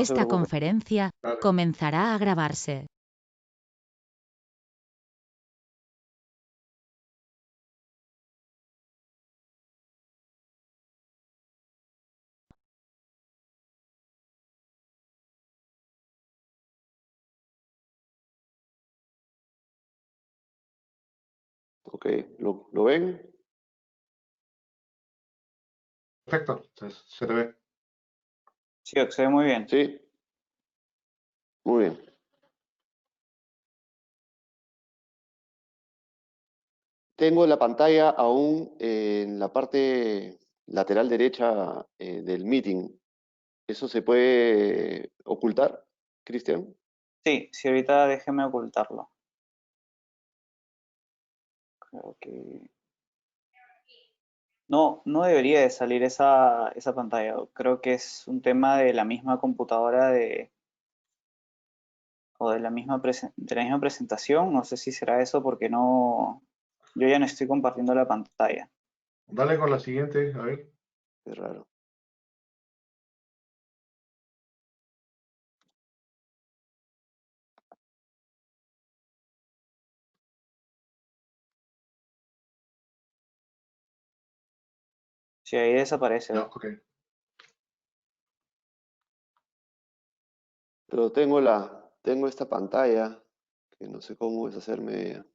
No se Esta preocupe. conferencia Dale. comenzará a grabarse. Ok, ¿lo ven? Perfecto, se te ve. Sí, se ve muy bien. Sí. Muy bien. Tengo la pantalla aún en la parte lateral derecha del meeting. ¿Eso se puede ocultar, Cristian? Sí, sí, ahorita déjeme ocultarlo. Creo que... No, no debería de salir esa pantalla. Creo que es un tema de la misma computadora o de la misma presentación. No sé si será eso porque no... Yo ya no estoy compartiendo la pantalla. Dale con la siguiente, a ver. Qué raro. Sí, ahí desaparece. Ya, ok. Pero tengo esta pantalla que no sé cómo deshacerme de ella.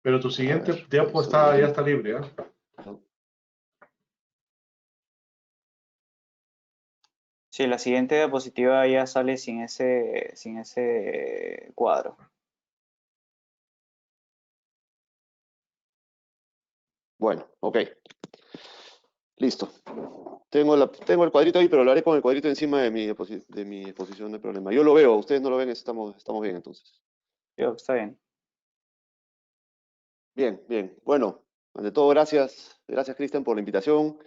Pero tu A siguiente ver, un diapo ya segundito. está libre, ¿ah? Sí, la siguiente diapositiva ya sale sin ese cuadro. Bueno, ok. Listo. Tengo el cuadrito ahí, pero lo haré con el cuadrito encima de mi exposición, no hay problema. Yo lo veo, ustedes no lo ven, estamos bien entonces. Está bien. Bien, bien. Bueno, ante todo, gracias. Gracias, Cristian, por la invitación.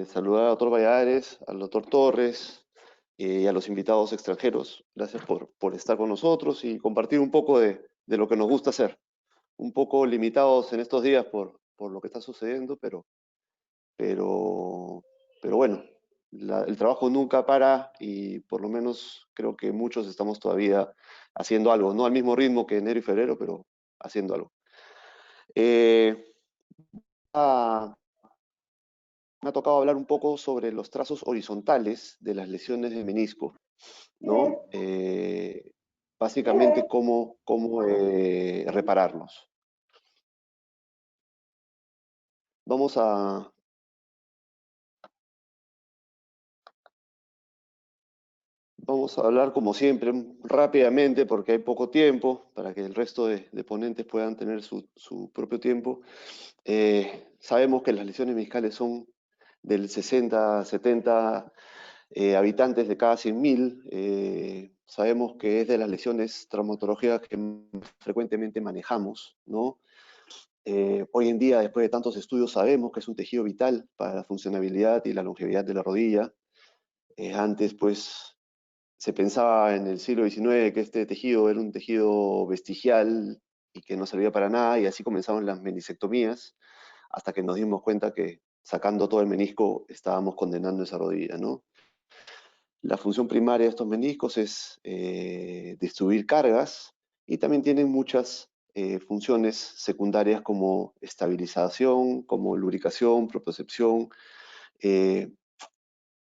Saludar al doctor Valladares, al doctor Torres y a los invitados extranjeros. Gracias por estar con nosotros y compartir un poco de lo que nos gusta hacer. Un poco limitados en estos días por lo que está sucediendo, pero bueno, el trabajo nunca para y por lo menos creo que muchos estamos todavía haciendo algo, no al mismo ritmo que enero y febrero, pero haciendo algo. Ah, me ha tocado hablar un poco sobre los trazos horizontales de las lesiones de menisco, ¿no? Básicamente cómo repararlos. Vamos a hablar como siempre, rápidamente, porque hay poco tiempo, para que el resto de ponentes puedan tener su propio tiempo. Sabemos que las lesiones meniscales son del 60 a 70 habitantes de cada 100.000. Sabemos que es de las lesiones traumatológicas que frecuentemente manejamos, ¿no? Hoy en día, después de tantos estudios, sabemos que es un tejido vital para la funcionabilidad y la longevidad de la rodilla. Antes, pues, se pensaba en el siglo XIX que este tejido era un tejido vestigial y que no servía para nada, y así comenzaron las meniscectomías, hasta que nos dimos cuenta que sacando todo el menisco estábamos condenando esa rodilla, ¿no? La función primaria de estos meniscos es distribuir cargas y también tienen muchas funciones secundarias como estabilización, como lubricación, propiocepción. Eh,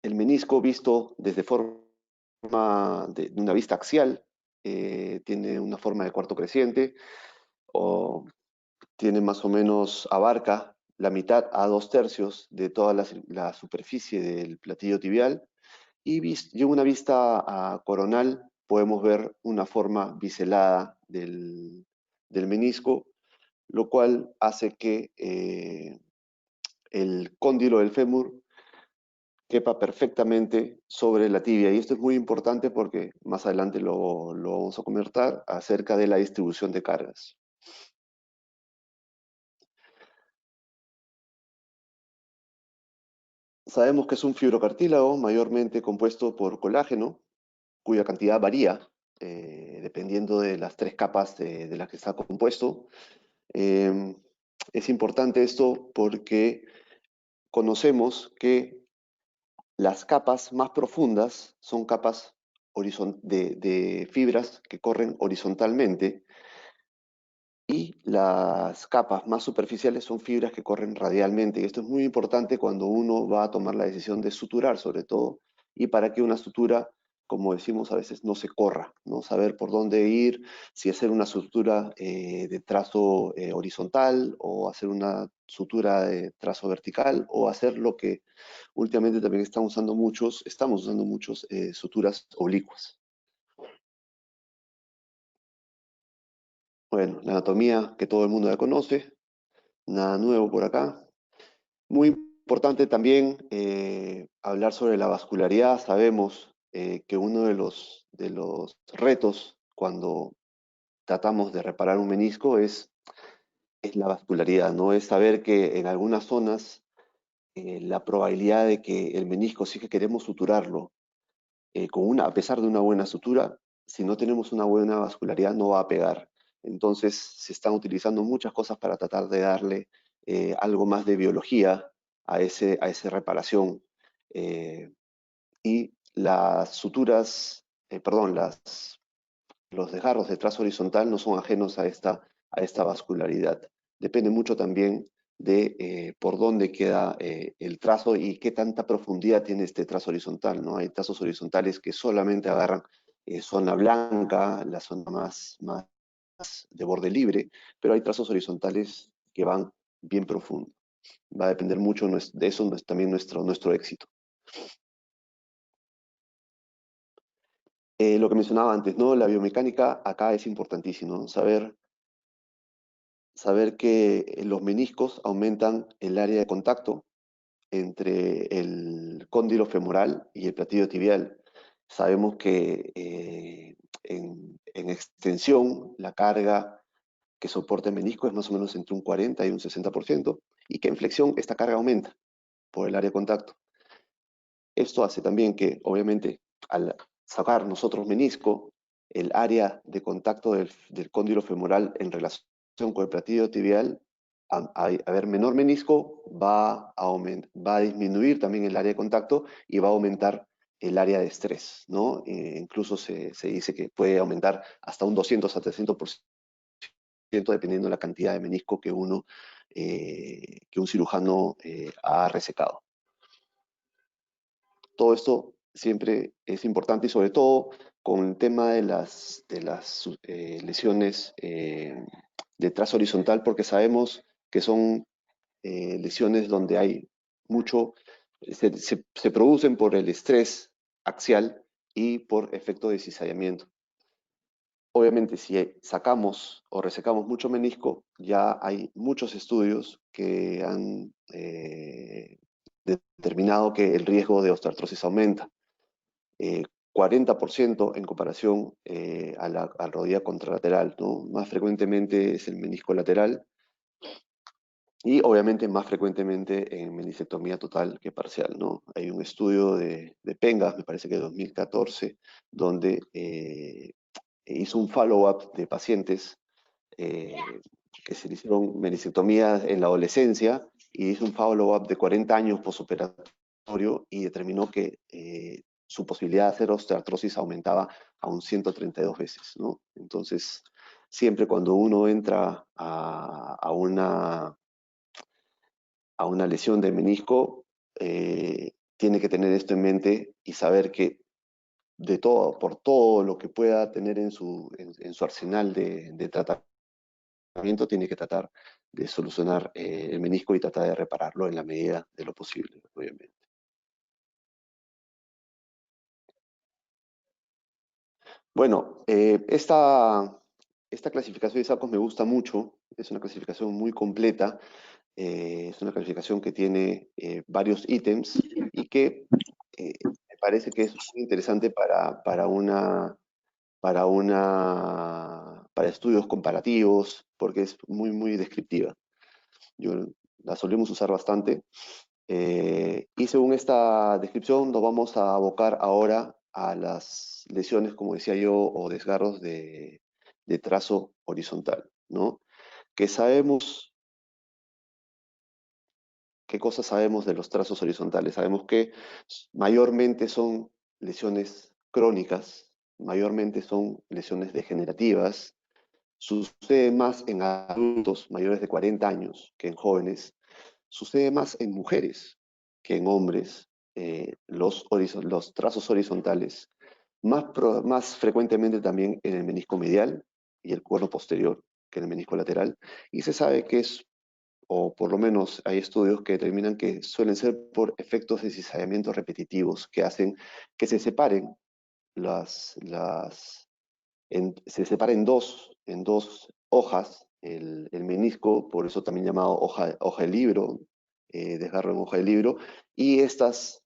el menisco visto desde forma de una vista axial tiene una forma de cuarto creciente o tiene más o menos, abarca la mitad a 2/3 de toda la superficie del platillo tibial. Y en una vista coronal podemos ver una forma biselada del menisco, lo cual hace que el cóndilo del fémur quepa perfectamente sobre la tibia. Y esto es muy importante porque más adelante lo vamos a comentar acerca de la distribución de cargas. Sabemos que es un fibrocartílago mayormente compuesto por colágeno, cuya cantidad varía dependiendo de las 3 capas de las que está compuesto. Es importante esto porque conocemos que Las capas más profundas son capas de fibras que corren horizontalmente y las capas más superficiales son fibras que corren radialmente. Y esto es muy importante cuando uno va a tomar la decisión de suturar, sobre todo, y para que una sutura, como decimos a veces, no se corra, ¿no? Saber por dónde ir, si hacer una sutura de trazo horizontal o hacer una sutura de trazo vertical o hacer lo que últimamente también estamos usando muchos suturas oblicuas. Bueno, la anatomía que todo el mundo ya conoce, nada nuevo por acá. Muy importante también hablar sobre la vascularidad. Sabemos que uno de los retos cuando tratamos de reparar un menisco es la vascularidad, ¿no? Es saber que en algunas zonas la probabilidad de que el menisco, si es que queremos suturarlo, a pesar de una buena sutura, si no tenemos una buena vascularidad no va a pegar. Entonces se están utilizando muchas cosas para tratar de darle algo más de biología a esa reparación. Eh, y las suturas, perdón, los desgarros de trazo horizontal no son ajenos a esta vascularidad. Depende mucho también de por dónde queda el trazo y qué tanta profundidad tiene este trazo horizontal, ¿no? Hay trazos horizontales que solamente agarran zona blanca, la zona más de borde libre, pero hay trazos horizontales que van bien profundo. Va a depender mucho de eso también nuestro éxito. Lo que mencionaba antes, ¿no? La biomecánica acá es importantísimo, ¿no? Saber que los meniscos aumentan el área de contacto entre el cóndilo femoral y el platillo tibial. Sabemos que en extensión la carga que soporta el menisco es más o menos entre un 40 y un 60%, y que en flexión esta carga aumenta por el área de contacto. Esto hace también que, obviamente, al sacar nosotros menisco, el área de contacto del cóndilo femoral en relación con el platillo tibial, a haber menor menisco, va a disminuir también el área de contacto y va a aumentar el área de estrés, ¿no? Incluso se dice que puede aumentar hasta un 200 a 300% dependiendo de la cantidad de menisco que que un cirujano ha resecado. Todo esto siempre es importante y sobre todo con el tema de las lesiones de trazo horizontal, porque sabemos que son lesiones donde hay mucho, se producen por el estrés axial y por efecto de cizallamiento. Obviamente, si sacamos o resecamos mucho menisco, ya hay muchos estudios que han determinado que el riesgo de osteoartrosis aumenta. 40% en comparación a la rodilla contralateral, ¿no? Más frecuentemente es el menisco lateral y obviamente más frecuentemente en meniscectomía total que parcial, ¿no? Hay un estudio de Pengas, me parece que de 2014, donde hizo un follow-up de pacientes que se le hicieron meniscectomías en la adolescencia y hizo un follow-up de 40 años posoperatorio y determinó que su posibilidad de hacer osteoartrosis aumentaba a un 132 veces, ¿no? Entonces, siempre cuando uno entra a una lesión de menisco, tiene que tener esto en mente y saber que por todo lo que pueda tener en su arsenal de tratamiento, tiene que tratar de solucionar el menisco y tratar de repararlo en la medida de lo posible, obviamente. Bueno, esta clasificación de sacos me gusta mucho, es una clasificación muy completa, es una clasificación que tiene varios ítems y que me parece que es muy interesante para estudios comparativos, porque es muy descriptiva. Yo la solemos usar bastante. Y según esta descripción, nos vamos a abocar ahora a las lesiones, como decía yo, o desgarros de trazo horizontal, ¿no? Que sabemos ¿Qué cosas sabemos de los trazos horizontales? Sabemos que mayormente son lesiones crónicas, mayormente son lesiones degenerativas, sucede más en adultos mayores de 40 años que en jóvenes, sucede más en mujeres que en hombres, los trazos horizontales, más frecuentemente también en el menisco medial y el cuerno posterior que en el menisco lateral, y se sabe que es, o por lo menos hay estudios que determinan que suelen ser por efectos de cizallamiento repetitivos que hacen que se separen se separa en dos hojas el menisco, por eso también llamado hoja de libro, desgarro en hoja de libro, y estas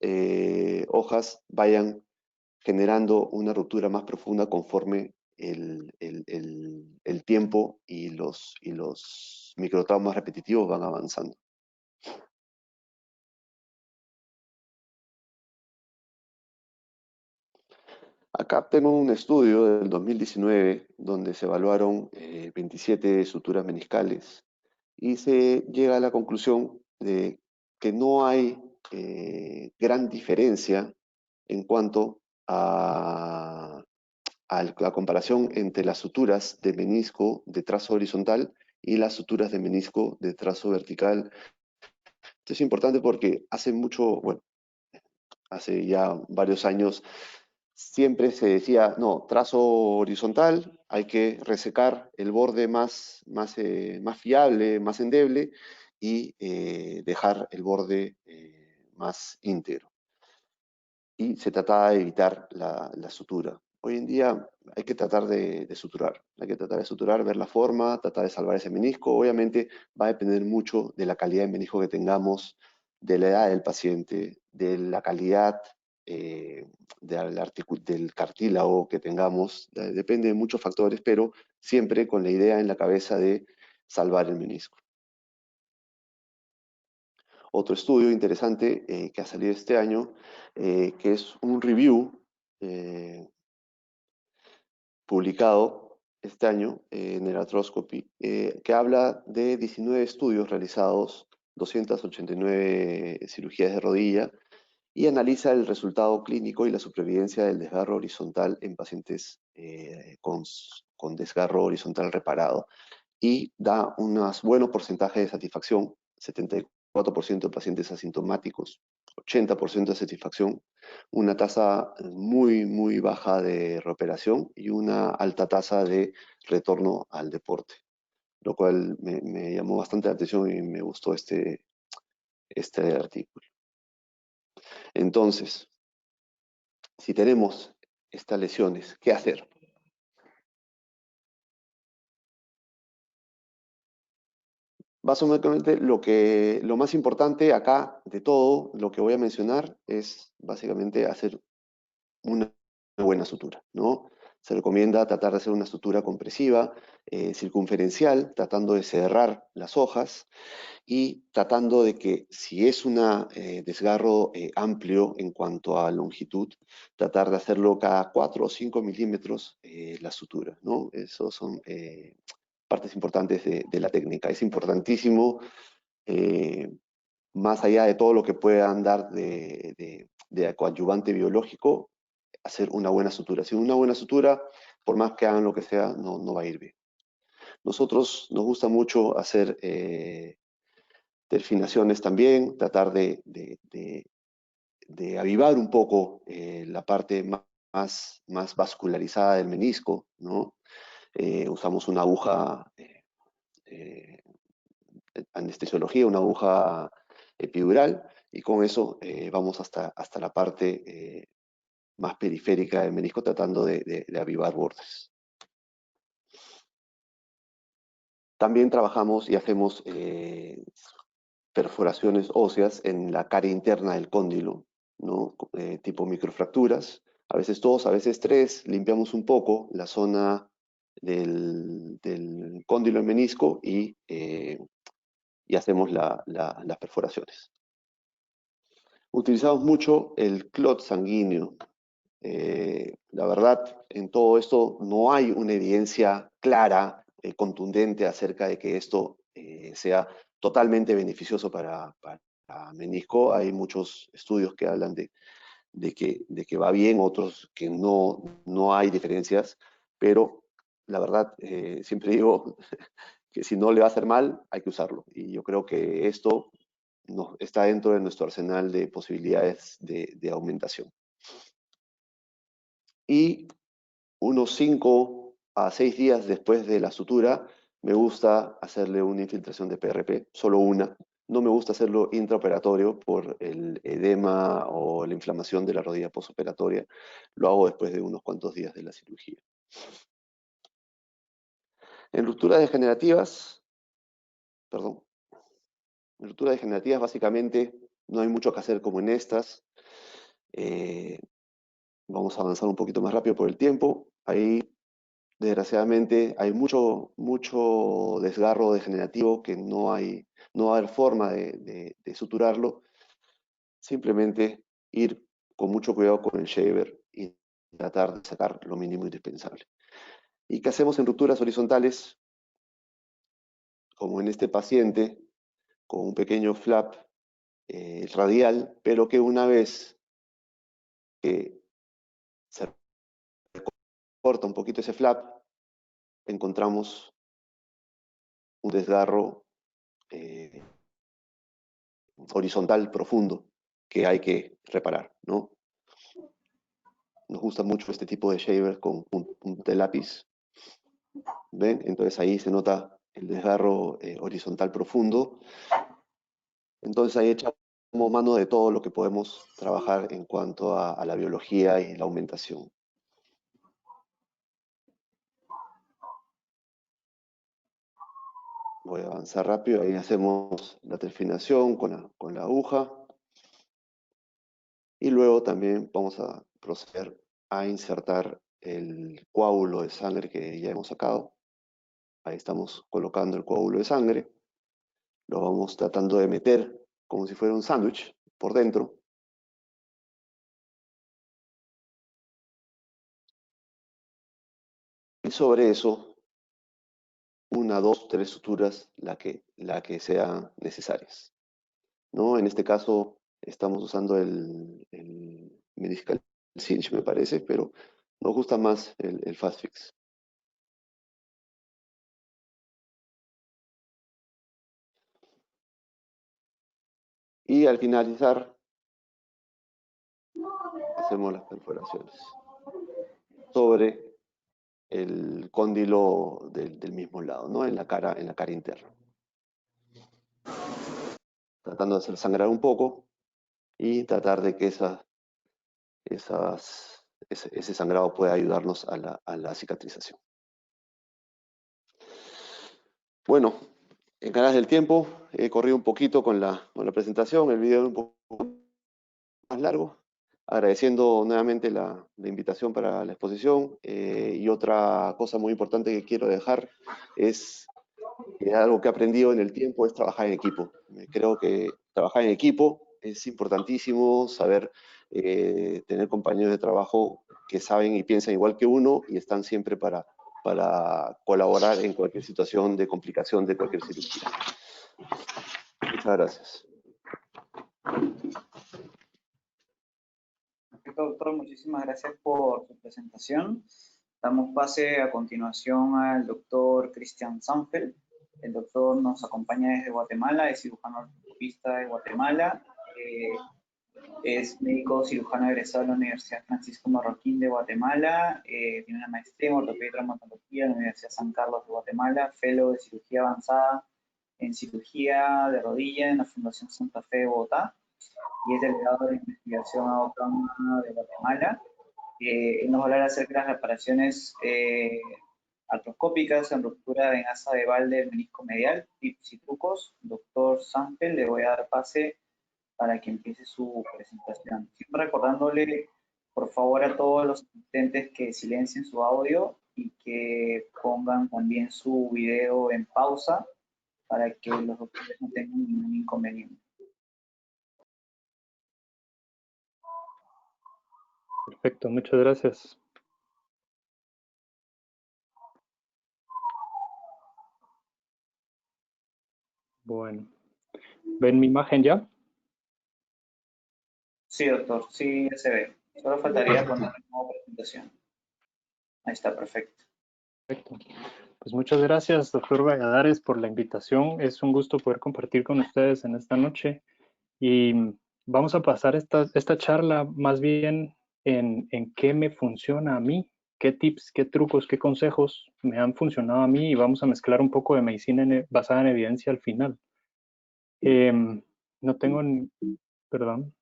hojas vayan generando una ruptura más profunda conforme el tiempo y los microtraumas repetitivos van avanzando. Acá tengo un estudio del 2019 donde se evaluaron 27 suturas meniscales y se llega a la conclusión de que no hay gran diferencia en cuanto a la comparación entre las suturas de menisco de trazo horizontal y las suturas de menisco de trazo vertical. Esto es importante porque hace ya varios años, siempre se decía, no, trazo horizontal, hay que resecar el borde más fiable, más endeble, y dejar el borde más íntegro. Y se trataba de evitar la sutura. Hoy en día hay que tratar de suturar, hay que tratar de suturar, ver la forma, tratar de salvar ese menisco. Obviamente va a depender mucho de la calidad de menisco que tengamos, de la edad del paciente, de la calidad del cartílago que tengamos, depende de muchos factores, pero siempre con la idea en la cabeza de salvar el menisco. Otro estudio interesante que ha salido este año, que es un review publicado este año en el Arthroscopy, que habla de 19 estudios realizados, 289 cirugías de rodilla, y analiza el resultado clínico y la supervivencia del desgarro horizontal en pacientes con desgarro horizontal reparado. Y da unos buenos porcentajes de satisfacción, 74% de pacientes asintomáticos, 80% de satisfacción, una tasa muy, muy baja de reoperación y una alta tasa de retorno al deporte, lo cual me llamó bastante la atención y me gustó este artículo. Entonces, si tenemos estas lesiones, ¿qué hacer? Básicamente lo más importante acá de todo, lo que voy a mencionar, es básicamente hacer una buena sutura, ¿no? Se recomienda tratar de hacer una sutura compresiva, circunferencial, tratando de cerrar las hojas y tratando de que si es un desgarro amplio en cuanto a longitud, tratar de hacerlo cada 4 o 5 milímetros la sutura, ¿no? Esos son partes importantes de la técnica. Es importantísimo, más allá de todo lo que puedan dar de coadyuvante biológico, hacer una buena sutura. Sin una buena sutura, por más que hagan lo que sea, no va a ir bien. Nosotros nos gusta mucho hacer delfinaciones también, tratar de avivar un poco la parte más vascularizada del menisco, ¿no? Usamos una aguja anestesiología, una aguja epidural, y con eso vamos hasta la parte más periférica del menisco tratando de avivar bordes. También trabajamos y hacemos perforaciones óseas en la cara interna del cóndilo, ¿no? Tipo microfracturas, a veces 2, a veces 3, limpiamos un poco la zona del cóndilo del menisco y hacemos las perforaciones. Utilizamos mucho el clot sanguíneo. La verdad, en todo esto no hay una evidencia clara, contundente acerca de que esto sea totalmente beneficioso para menisco. Hay muchos estudios que hablan de que va bien, otros que no hay diferencias, pero la verdad, siempre digo que si no le va a hacer mal, hay que usarlo. Y yo creo que esto está dentro de nuestro arsenal de posibilidades de aumentación. Y unos 5 a 6 días después de la sutura, me gusta hacerle una infiltración de PRP, solo una. No me gusta hacerlo intraoperatorio por el edema o la inflamación de la rodilla postoperatoria. Lo hago después de unos cuantos días de la cirugía. En rupturas degenerativas, perdón, en rupturas degenerativas básicamente no hay mucho que hacer como en estas. Vamos a avanzar un poquito más rápido por el tiempo. Ahí, desgraciadamente, hay mucho desgarro degenerativo que no va a haber forma de suturarlo. Simplemente ir con mucho cuidado con el shaver y tratar de sacar lo mínimo indispensable. ¿Y qué hacemos en rupturas horizontales? Como en este paciente, con un pequeño flap radial, pero que una vez que se corta un poquito ese flap, encontramos un desgarro horizontal profundo que hay que reparar, ¿no? Nos gusta mucho este tipo de shaver con punta de lápiz. ¿Ven? Entonces ahí se nota el desgarro horizontal profundo. Entonces ahí echamos mano de todo lo que podemos trabajar en cuanto a la biología y la aumentación. Voy a avanzar rápido. Ahí hacemos la terminación con la aguja. Y luego también vamos a proceder a insertar el coágulo de sangre que ya hemos sacado. Ahí estamos colocando el coágulo de sangre. Lo vamos tratando de meter como si fuera un sándwich por dentro. Y sobre eso, 1, 2, 3 suturas, la que sean necesarias, ¿no? En este caso estamos usando el Meniscal Cinch, me parece, pero nos gusta más el Fast Fix. Y al finalizar, hacemos las perforaciones sobre el cóndilo del mismo lado, ¿no? En la cara interna. Tratando de hacer sangrar un poco y tratar de que ese sangrado pueda ayudarnos a la cicatrización. Bueno, en ganas del tiempo, he corrido un poquito con la presentación, el video es un poco más largo, agradeciendo nuevamente la invitación para la exposición. Y otra cosa muy importante que quiero dejar es que algo que he aprendido en el tiempo es trabajar en equipo. Creo que trabajar en equipo es importantísimo, saber tener compañeros de trabajo que saben y piensan igual que uno y están siempre para colaborar en cualquier situación de complicación de cualquier cirugía. Muchas gracias. Perfecto, doctor, muchísimas gracias por su presentación. Damos pase a continuación al doctor Christian Sanfeld. El doctor nos acompaña desde Guatemala, es cirujano ortopedista de Guatemala, es médico cirujano egresado de la Universidad Francisco Marroquín de Guatemala, tiene una maestría en ortopedia y traumatología en la Universidad San Carlos de Guatemala, fellow de cirugía avanzada en cirugía de rodilla en la Fundación Santa Fe de Bogotá, y es delegado de investigación autónoma de Guatemala. Él nos va a hablar acerca de las reparaciones artroscópicas en ruptura de venasa de balde del menisco medial, tips y trucos. Doctor Sanfeld, le voy a dar pase para que empiece su presentación. Siempre recordándole, por favor, a todos los asistentes que silencien su audio y que pongan también su video en pausa para que los doctores no tengan ningún inconveniente. Perfecto, muchas gracias. Bueno, ¿ven mi imagen ya? Sí, doctor, sí ya se ve. Solo faltaría poner la nueva presentación. Ahí está, perfecto. Perfecto. Pues muchas gracias, doctor Valladares, por la invitación. Es un gusto poder compartir con ustedes en esta noche. Y vamos a pasar esta charla más bien en qué me funciona a mí, qué tips, qué trucos, qué consejos me han funcionado a mí y vamos a mezclar un poco de medicina basada en evidencia al final. No tengo, perdón,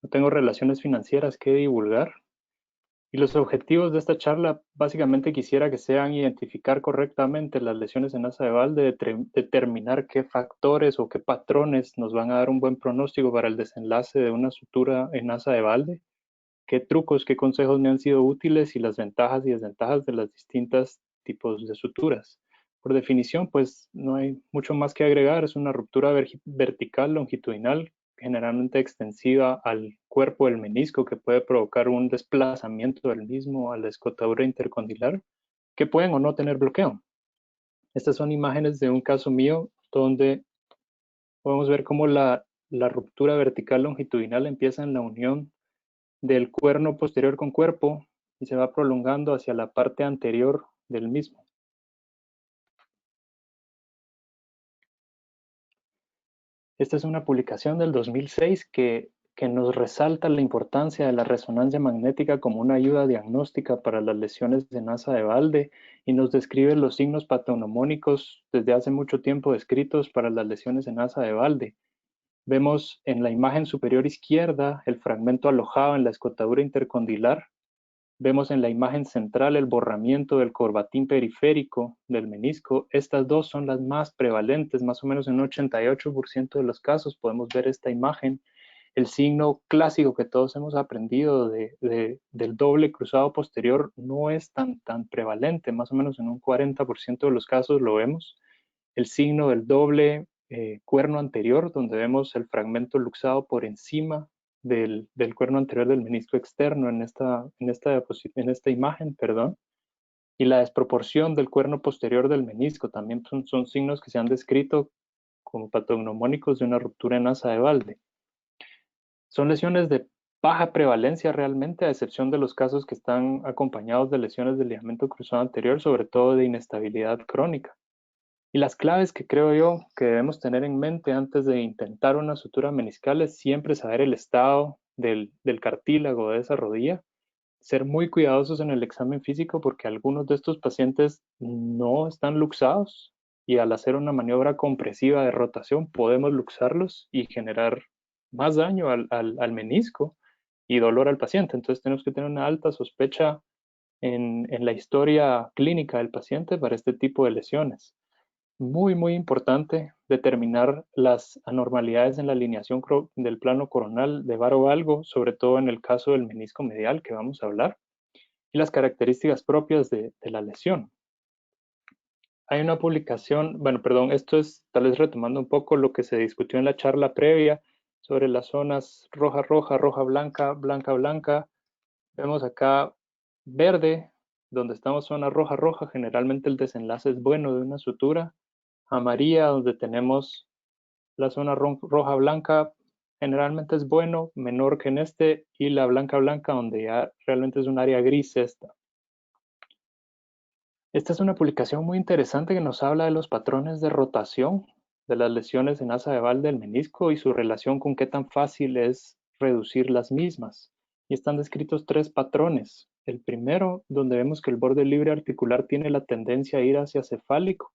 no tengo relaciones financieras que divulgar. Y los objetivos de esta charla básicamente quisiera que sean identificar correctamente las lesiones en asa de Valde, determinar qué factores o qué patrones nos van a dar un buen pronóstico para el desenlace de una sutura en asa de Valde, qué trucos, qué consejos me han sido útiles y las ventajas y desventajas de las distintas tipos de suturas. Por definición, pues no hay mucho más que agregar, es una ruptura vertical longitudinal generalmente extensiva al cuerpo del menisco que puede provocar un desplazamiento del mismo a la escotadura intercondilar que pueden o no tener bloqueo. Estas son imágenes de un caso mío donde podemos ver cómo la ruptura vertical longitudinal empieza en la unión del cuerno posterior con cuerpo y se va prolongando hacia la parte anterior del mismo. Esta es una publicación del 2006 que nos resalta la importancia de la resonancia magnética como una ayuda diagnóstica para las lesiones de asa de Valde y nos describe los signos patognomónicos desde hace mucho tiempo descritos para las lesiones en asa de Valde. Vemos en la imagen superior izquierda el fragmento alojado en la escotadura intercondilar. Vemos en la imagen central el borramiento del corbatín periférico del menisco. Estas dos son las más prevalentes, más o menos en un 88% de los casos podemos ver esta imagen. El signo clásico que todos hemos aprendido del doble cruzado posterior no es tan prevalente, más o menos en un 40% de los casos lo vemos. El signo del doble cuerno anterior, donde vemos el fragmento luxado por encima del cuerno anterior del menisco externo en esta imagen, perdón, y la desproporción del cuerno posterior del menisco también son signos que se han descrito como patognomónicos de una ruptura en asa de Valde. Son lesiones de baja prevalencia realmente, a excepción de los casos que están acompañados de lesiones del ligamento cruzado anterior, sobre todo de inestabilidad crónica. Y las claves que creo yo que debemos tener en mente antes de intentar una sutura meniscal es siempre saber el estado del cartílago de esa rodilla, ser muy cuidadosos en el examen físico porque algunos de estos pacientes no están luxados y al hacer una maniobra compresiva de rotación podemos luxarlos y generar más daño al menisco y dolor al paciente. Entonces tenemos que tener una alta sospecha en la historia clínica del paciente para este tipo de lesiones. Muy importante determinar las anormalidades en la alineación del plano coronal de varo-valgo, sobre todo en el caso del menisco medial que vamos a hablar, y las características propias de la lesión. Hay una publicación, bueno, perdón, esto es tal vez retomando un poco lo que se discutió en la charla previa sobre las zonas roja-roja, roja-blanca, blanca-blanca. Vemos acá verde, donde estamos zona roja-roja, generalmente el desenlace es bueno de una sutura. Amarilla, donde tenemos la zona roja-blanca, generalmente es bueno, menor que en este, y la blanca-blanca, donde ya realmente es un área gris esta. Esta es una publicación muy interesante que nos habla de los patrones de rotación de las lesiones en asa de Valde del menisco y su relación con qué tan fácil es reducir las mismas. Y están descritos tres patrones. El primero, donde vemos que el borde libre articular tiene la tendencia a ir hacia cefálico.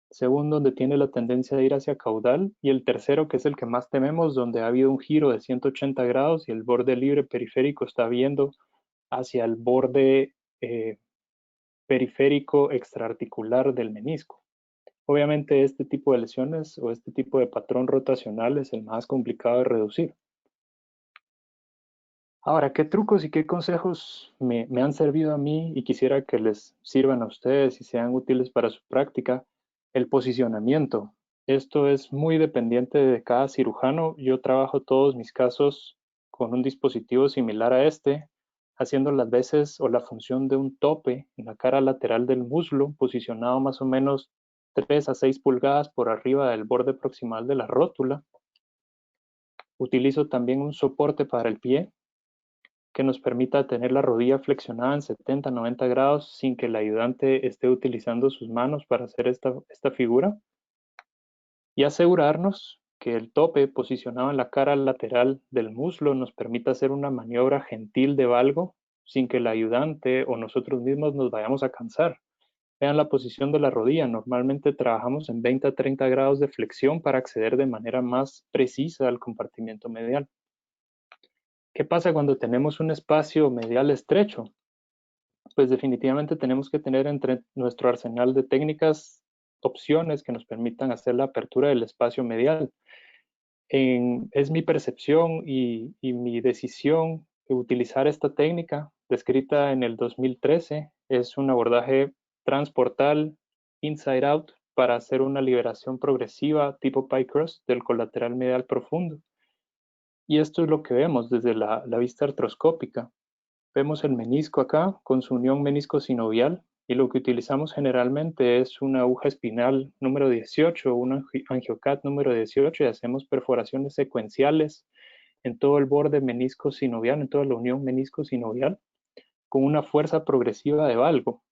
Segundo, donde tiene la tendencia de ir hacia caudal. Y el tercero, que es el que más tememos, donde ha habido un giro de 180 grados y el borde libre periférico está viendo hacia el borde periférico extraarticular del menisco. Obviamente este tipo de lesiones o este tipo de patrón rotacional es el más complicado de reducir. Ahora, ¿qué trucos y qué consejos me han servido a mí y quisiera que les sirvan a ustedes y sean útiles para su práctica? El posicionamiento. Esto es muy dependiente de cada cirujano. Yo trabajo todos mis casos con un dispositivo similar a este, haciendo las veces o la función de un tope en la cara lateral del muslo, posicionado más o menos 3 a 6 pulgadas por arriba del borde proximal de la rótula. Utilizo también un soporte para el pie que nos permita tener la rodilla flexionada en 70-90 grados sin que el ayudante esté utilizando sus manos para hacer esta figura. Y asegurarnos que el tope posicionado en la cara lateral del muslo nos permita hacer una maniobra gentil de valgo sin que el ayudante o nosotros mismos nos vayamos a cansar. Vean la posición de la rodilla. Normalmente trabajamos en 20 a 30 grados de flexión para acceder de manera más precisa al compartimiento medial. ¿Qué pasa cuando tenemos un espacio medial estrecho? Pues definitivamente tenemos que tener entre nuestro arsenal de técnicas opciones que nos permitan hacer la apertura del espacio medial. Es mi percepción y mi decisión de utilizar esta técnica descrita en el 2013. Es un abordaje transportal inside out para hacer una liberación progresiva tipo pie crust del colateral medial profundo. Y esto es lo que vemos desde la vista artroscópica. Vemos el menisco acá con su unión menisco-sinovial y lo que utilizamos generalmente es una aguja espinal número 18 o un angiocat número 18 y hacemos perforaciones secuenciales en todo el borde menisco-sinovial, en toda la unión menisco-sinovial con una fuerza progresiva de valgo.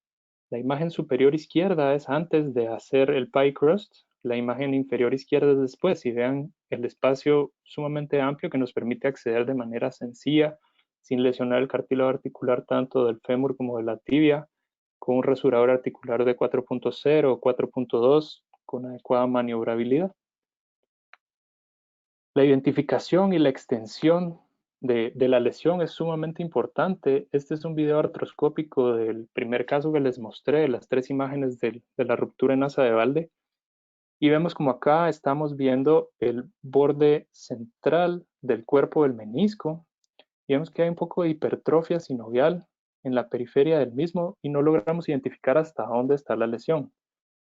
La imagen superior izquierda es antes de hacer el pie crust, la imagen inferior izquierda es después y vean el espacio sumamente amplio que nos permite acceder de manera sencilla sin lesionar el cartílago articular tanto del fémur como de la tibia, con un rasurador articular de 4.0 o 4.2 con adecuada maniobrabilidad. La identificación y la extensión de la lesión es sumamente importante. Este es un video artroscópico del primer caso que les mostré, las 3 imágenes de la ruptura en asa de Valde. Y vemos como acá estamos viendo el borde central del cuerpo del menisco. Y vemos que hay un poco de hipertrofia sinovial en la periferia del mismo y no logramos identificar hasta dónde está la lesión.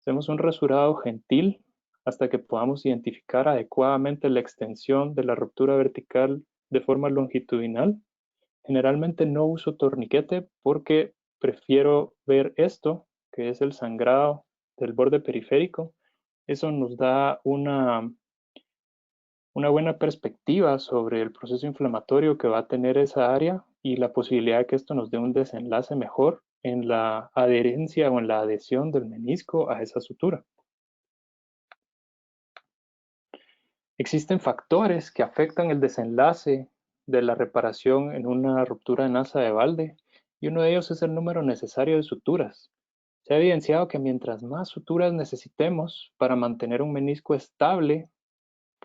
Hacemos un rasurado gentil hasta que podamos identificar adecuadamente la extensión de la ruptura vertical de forma longitudinal. Generalmente no uso torniquete porque prefiero ver esto, que es el sangrado del borde periférico. Eso nos da una buena perspectiva sobre el proceso inflamatorio que va a tener esa área y la posibilidad de que esto nos dé un desenlace mejor en la adherencia o en la adhesión del menisco a esa sutura. Existen factores que afectan el desenlace de la reparación en una ruptura en asa de Valde y uno de ellos es el número necesario de suturas. Se ha evidenciado que mientras más suturas necesitemos para mantener un menisco estable,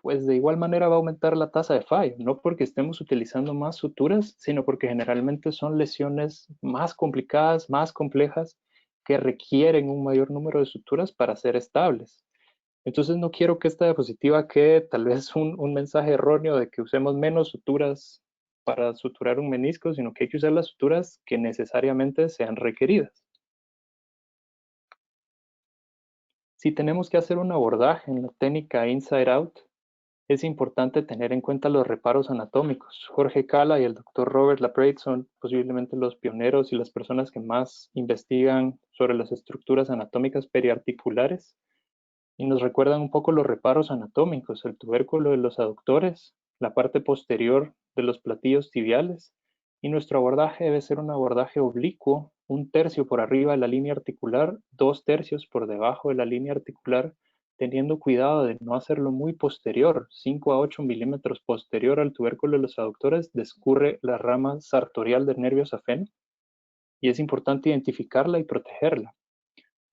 pues de igual manera va a aumentar la tasa de fallo, no porque estemos utilizando más suturas, sino porque generalmente son lesiones más complicadas, más complejas, que requieren un mayor número de suturas para ser estables. Entonces no quiero que esta diapositiva quede tal vez un mensaje erróneo de que usemos menos suturas para suturar un menisco, sino que hay que usar las suturas que necesariamente sean requeridas. Si tenemos que hacer un abordaje en la técnica inside out, es importante tener en cuenta los reparos anatómicos. Jorge Cala y el doctor Robert LaPrade son posiblemente los pioneros y las personas que más investigan sobre las estructuras anatómicas periarticulares y nos recuerdan un poco los reparos anatómicos, el tubérculo de los aductores, la parte posterior de los platillos tibiales, y nuestro abordaje debe ser un abordaje oblicuo, 1/3 por arriba de la línea articular, 2/3 por debajo de la línea articular, teniendo cuidado de no hacerlo muy posterior, 5 a 8 milímetros posterior al tubérculo de los aductores, discurre la rama sartorial del nervio safeno, y es importante identificarla y protegerla.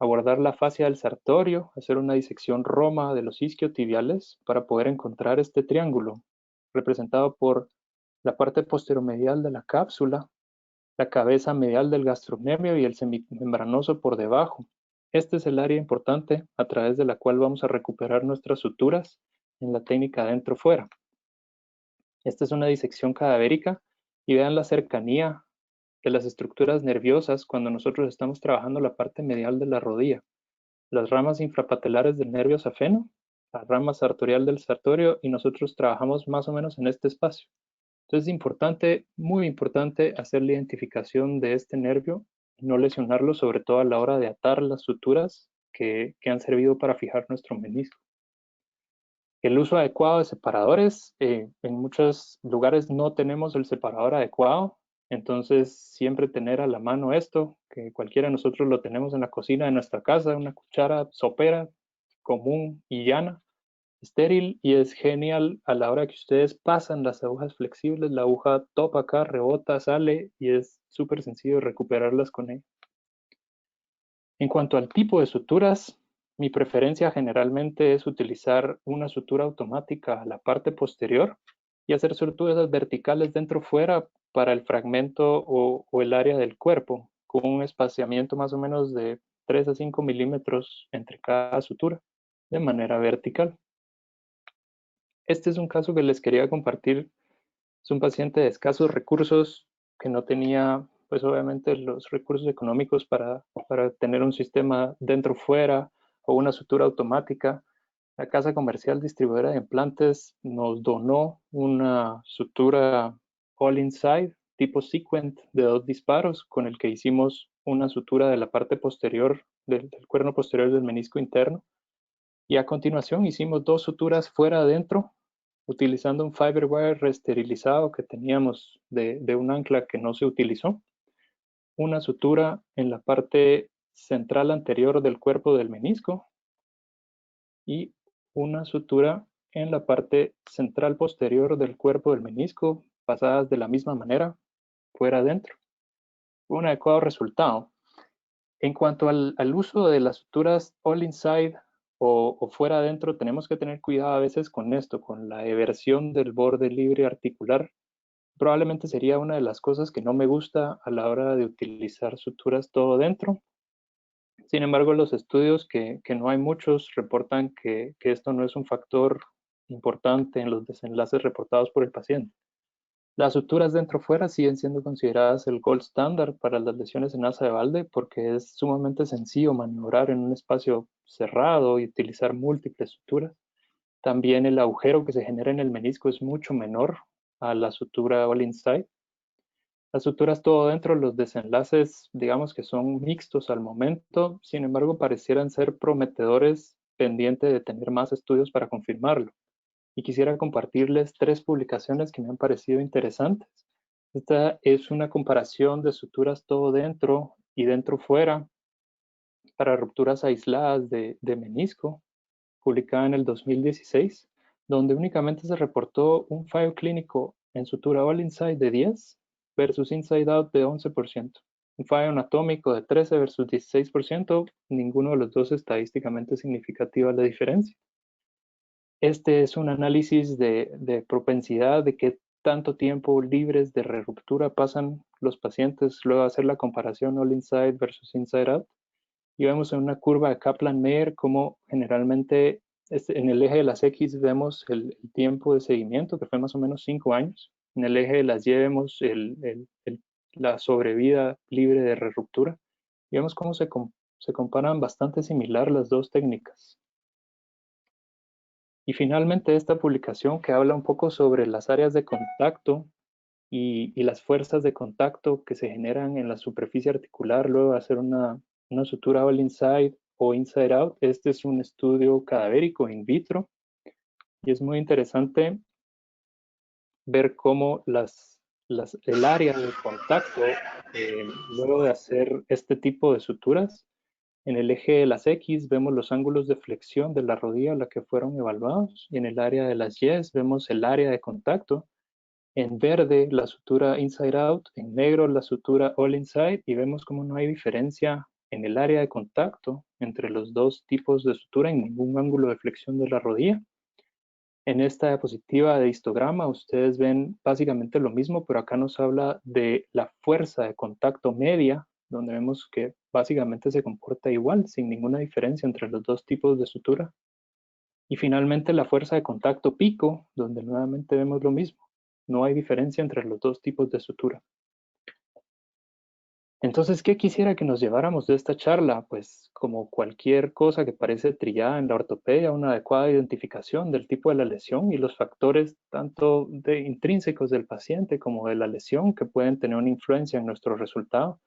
Abordar la fascia del sartorio, hacer una disección roma de los isquiotibiales para poder encontrar este triángulo, representado por la parte posteromedial de la cápsula, la cabeza medial del gastrocnemio y el semimembranoso por debajo. Este es el área importante a través de la cual vamos a recuperar nuestras suturas en la técnica adentro-fuera. Esta es una disección cadavérica y vean la cercanía de las estructuras nerviosas cuando nosotros estamos trabajando la parte medial de la rodilla. Las ramas infrapatelares del nervio safeno, la rama sartorial del sartorio y nosotros trabajamos más o menos en este espacio. Entonces es importante, muy importante, hacer la identificación de este nervio y no lesionarlo, sobre todo a la hora de atar las suturas que han servido para fijar nuestro menisco. El uso adecuado de separadores. En muchos lugares no tenemos el separador adecuado, entonces siempre tener a la mano esto, que cualquiera de nosotros lo tenemos en la cocina de nuestra casa, una cuchara sopera común y llana, estéril, y es genial a la hora que ustedes pasan las agujas flexibles, la aguja topa acá, rebota, sale y es súper sencillo recuperarlas con ella. En cuanto al tipo de suturas, mi preferencia generalmente es utilizar una sutura automática a la parte posterior y hacer suturas verticales dentro-fuera para el fragmento o el área del cuerpo, con un espaciamiento más o menos de 3 a 5 milímetros entre cada sutura, de manera vertical. Este es un caso que les quería compartir. Es un paciente de escasos recursos que no tenía, pues obviamente, los recursos económicos para tener un sistema dentro-fuera o una sutura automática. La casa comercial distribuidora de implantes nos donó una sutura all inside tipo Sequent de 2 disparos con el que hicimos una sutura de la parte posterior del cuerno posterior del menisco interno. Y a continuación hicimos 2 suturas fuera adentro utilizando un fiberwire reesterilizado que teníamos de un ancla que no se utilizó, una sutura en la parte central anterior del cuerpo del menisco y una sutura en la parte central posterior del cuerpo del menisco, pasadas de la misma manera, fuera adentro. Un adecuado resultado. En cuanto al uso de las suturas all inside o fuera adentro, tenemos que tener cuidado a veces con esto, con la eversión del borde libre articular. Probablemente sería una de las cosas que no me gusta a la hora de utilizar suturas todo dentro. Sin embargo, los estudios, que no hay muchos, reportan que esto no es un factor importante en los desenlaces reportados por el paciente. Las suturas dentro-fuera siguen siendo consideradas el gold standard para las lesiones en asa de Walde porque es sumamente sencillo maniobrar en un espacio cerrado y utilizar múltiples suturas. También el agujero que se genera en el menisco es mucho menor a la sutura all inside. Las suturas todo dentro, los desenlaces, digamos que son mixtos al momento, sin embargo parecieran ser prometedores, pendiente de tener más estudios para confirmarlo. Y quisiera compartirles 3 publicaciones que me han parecido interesantes. Esta es una comparación de suturas todo dentro y dentro fuera para rupturas aisladas de menisco, publicada en el 2016, donde únicamente se reportó un fallo clínico en sutura all inside de 10 versus inside out de 11%. Un fallo anatómico de 13 versus 16%, ninguno de los dos estadísticamente significativa la diferencia. Este es un análisis de propensidad de qué tanto tiempo libres de reruptura pasan los pacientes luego de hacer la comparación all inside versus inside out. Y vemos en una curva de Kaplan-Meier cómo generalmente en el eje de las X vemos el tiempo de seguimiento, que fue más o menos 5 años. En el eje de las Y vemos la sobrevida libre de reruptura. Y vemos cómo se comparan bastante similar las dos técnicas. Y finalmente esta publicación que habla un poco sobre las áreas de contacto y las fuerzas de contacto que se generan en la superficie articular luego de hacer una sutura all inside o inside out. Este es un estudio cadavérico in vitro y es muy interesante ver cómo el área de contacto luego de hacer este tipo de suturas. En el eje de las X vemos los ángulos de flexión de la rodilla a la que fueron evaluados y en el área de las Y vemos el área de contacto. En verde la sutura inside out, en negro la sutura all inside y vemos cómo no hay diferencia en el área de contacto entre los dos tipos de sutura en ningún ángulo de flexión de la rodilla. En esta diapositiva de histograma ustedes ven básicamente lo mismo, pero acá nos habla de la fuerza de contacto media, donde vemos que básicamente se comporta igual, sin ninguna diferencia entre los dos tipos de sutura. Y finalmente la fuerza de contacto pico, donde nuevamente vemos lo mismo. No hay diferencia entre los dos tipos de sutura. Entonces, ¿qué quisiera que nos lleváramos de esta charla? Pues como cualquier cosa que parece trillada en la ortopedia, una adecuada identificación del tipo de la lesión y los factores tanto intrínsecos del paciente como de la lesión que pueden tener una influencia en nuestro resultado.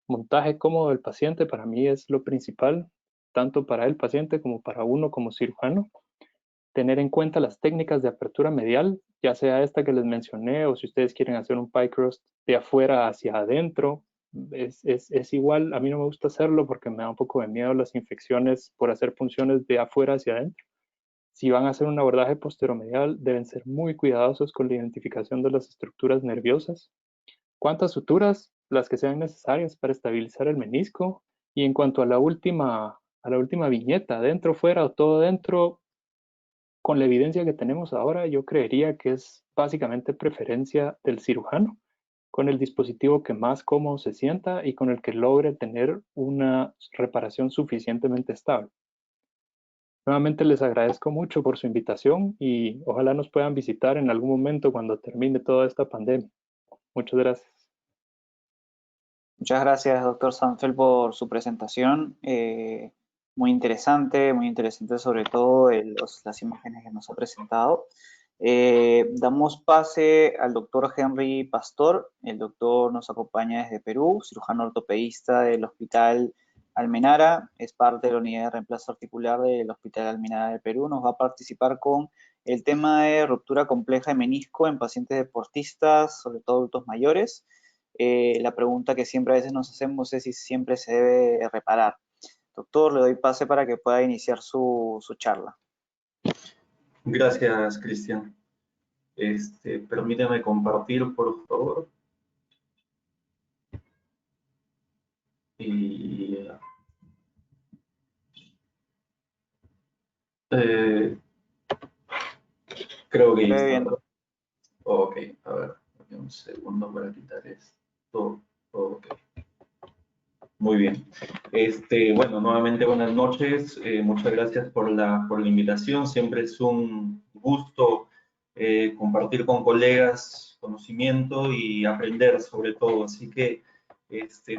Montaje cómodo del paciente para mí es lo principal, tanto para el paciente como para uno como cirujano. tener en cuenta las técnicas de apertura medial, ya sea esta que les mencioné o si ustedes quieren hacer un pie crust de afuera hacia adentro. Es igual, a mí no me gusta hacerlo porque me da un poco de miedo las infecciones por hacer punciones de afuera hacia adentro. Si van a hacer un abordaje posteromedial, deben ser muy cuidadosos con la identificación de las estructuras nerviosas. ¿Cuántas suturas? Las que sean necesarias para estabilizar el menisco. Y en cuanto a la última viñeta, dentro, fuera o todo dentro, con la evidencia que tenemos ahora, yo creería que es básicamente preferencia del cirujano, con el dispositivo que más cómodo se sienta y con el que logre tener una reparación suficientemente estable. Nuevamente les agradezco mucho por su invitación y ojalá nos puedan visitar en algún momento cuando termine toda esta pandemia. Muchas gracias. Muchas gracias, doctor Sanfel, por su presentación. Muy interesante sobre todo las imágenes que nos ha presentado. Damos pase al doctor Henry Pastor. El doctor nos acompaña desde Perú, cirujano ortopedista del Hospital Almenara, es parte de la unidad de reemplazo articular del Hospital Almenara de Perú. Nos va a participar con el tema de ruptura compleja de menisco en pacientes deportistas, sobre todo adultos mayores. La pregunta que siempre a veces nos hacemos es si siempre se debe reparar. Doctor, le doy pase para que pueda iniciar su charla. Gracias, Cristian. Permíteme compartir, por favor. Y creo que ya está. Ok, a ver, un segundo para quitar esto. Ok. Muy bien. Bueno, nuevamente buenas noches. Muchas gracias por la invitación. Siempre es un gusto compartir con colegas conocimiento y aprender sobre todo. Así que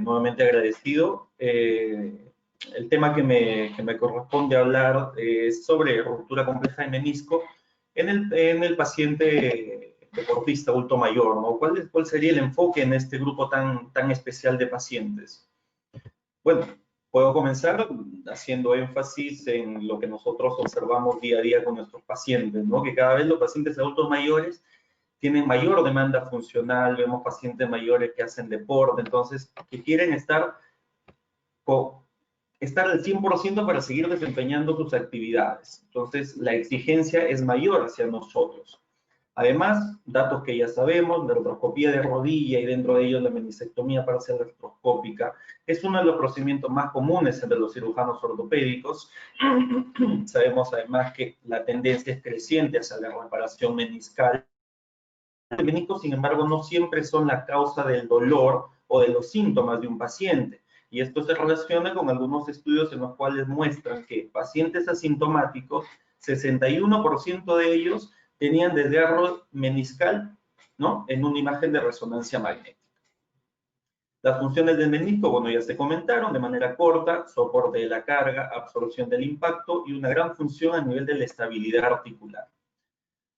nuevamente agradecido. El tema que me corresponde hablar es sobre ruptura compleja de menisco en el paciente deportista adulto mayor, ¿no? ¿Cuál sería el enfoque en este grupo tan especial de pacientes? Bueno, puedo comenzar haciendo énfasis en lo que nosotros observamos día a día con nuestros pacientes, ¿no? Que cada vez los pacientes adultos mayores tienen mayor demanda funcional, vemos pacientes mayores que hacen deporte, entonces, que quieren estar al 100% para seguir desempeñando sus actividades. Entonces, la exigencia es mayor hacia nosotros. Además, datos que ya sabemos, la artroscopía de rodilla y dentro de ellos la meniscectomía parcial artroscópica es uno de los procedimientos más comunes entre los cirujanos ortopédicos. Sabemos además que la tendencia es creciente hacia la reparación meniscal. Los meniscos, sin embargo, no siempre son la causa del dolor o de los síntomas de un paciente. Y esto se relaciona con algunos estudios en los cuales muestran que pacientes asintomáticos, 61% de ellos tenían desgarro meniscal, ¿no? En una imagen de resonancia magnética. Las funciones del menisco, bueno, ya se comentaron de manera corta: soporte de la carga, absorción del impacto y una gran función a nivel de la estabilidad articular.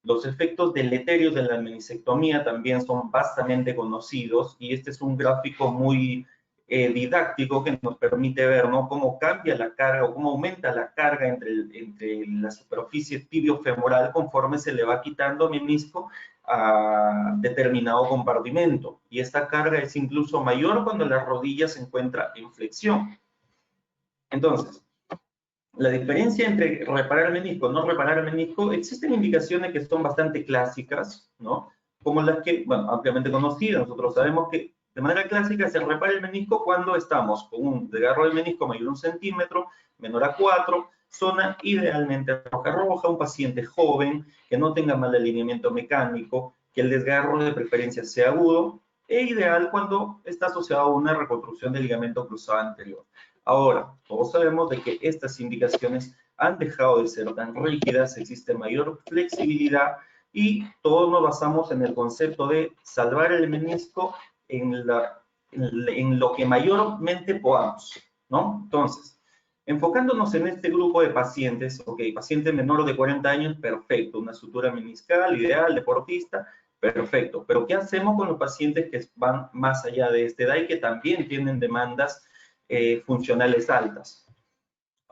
Los efectos deleterios de la meniscectomía también son vastamente conocidos y este es un gráfico muy didáctico que nos permite ver, ¿no?, cómo cambia la carga o cómo aumenta la carga entre la superficie tibiofemoral conforme se le va quitando menisco a determinado compartimento. Y esta carga es incluso mayor cuando la rodilla se encuentra en flexión. Entonces, la diferencia entre reparar el menisco o no reparar el menisco, existen indicaciones que son bastante clásicas, ¿no? Como las que, bueno, ampliamente conocidas. Nosotros sabemos que de manera clásica se repara el menisco cuando estamos con un desgarro del menisco mayor a 1 centímetro, menor a 4, zona idealmente roja, un paciente joven, que no tenga mal alineamiento mecánico, que el desgarro de preferencia sea agudo, e ideal cuando está asociado a una reconstrucción del ligamento cruzado anterior. Ahora, todos sabemos de que estas indicaciones han dejado de ser tan rígidas, existe mayor flexibilidad y todos nos basamos en el concepto de salvar el menisco en lo que mayormente podamos, ¿no? Entonces, enfocándonos en este grupo de pacientes, ok, paciente menor de 40 años, perfecto, una sutura meniscal, ideal, deportista, perfecto. Pero ¿qué hacemos con los pacientes que van más allá de esta edad y que también tienen demandas funcionales altas?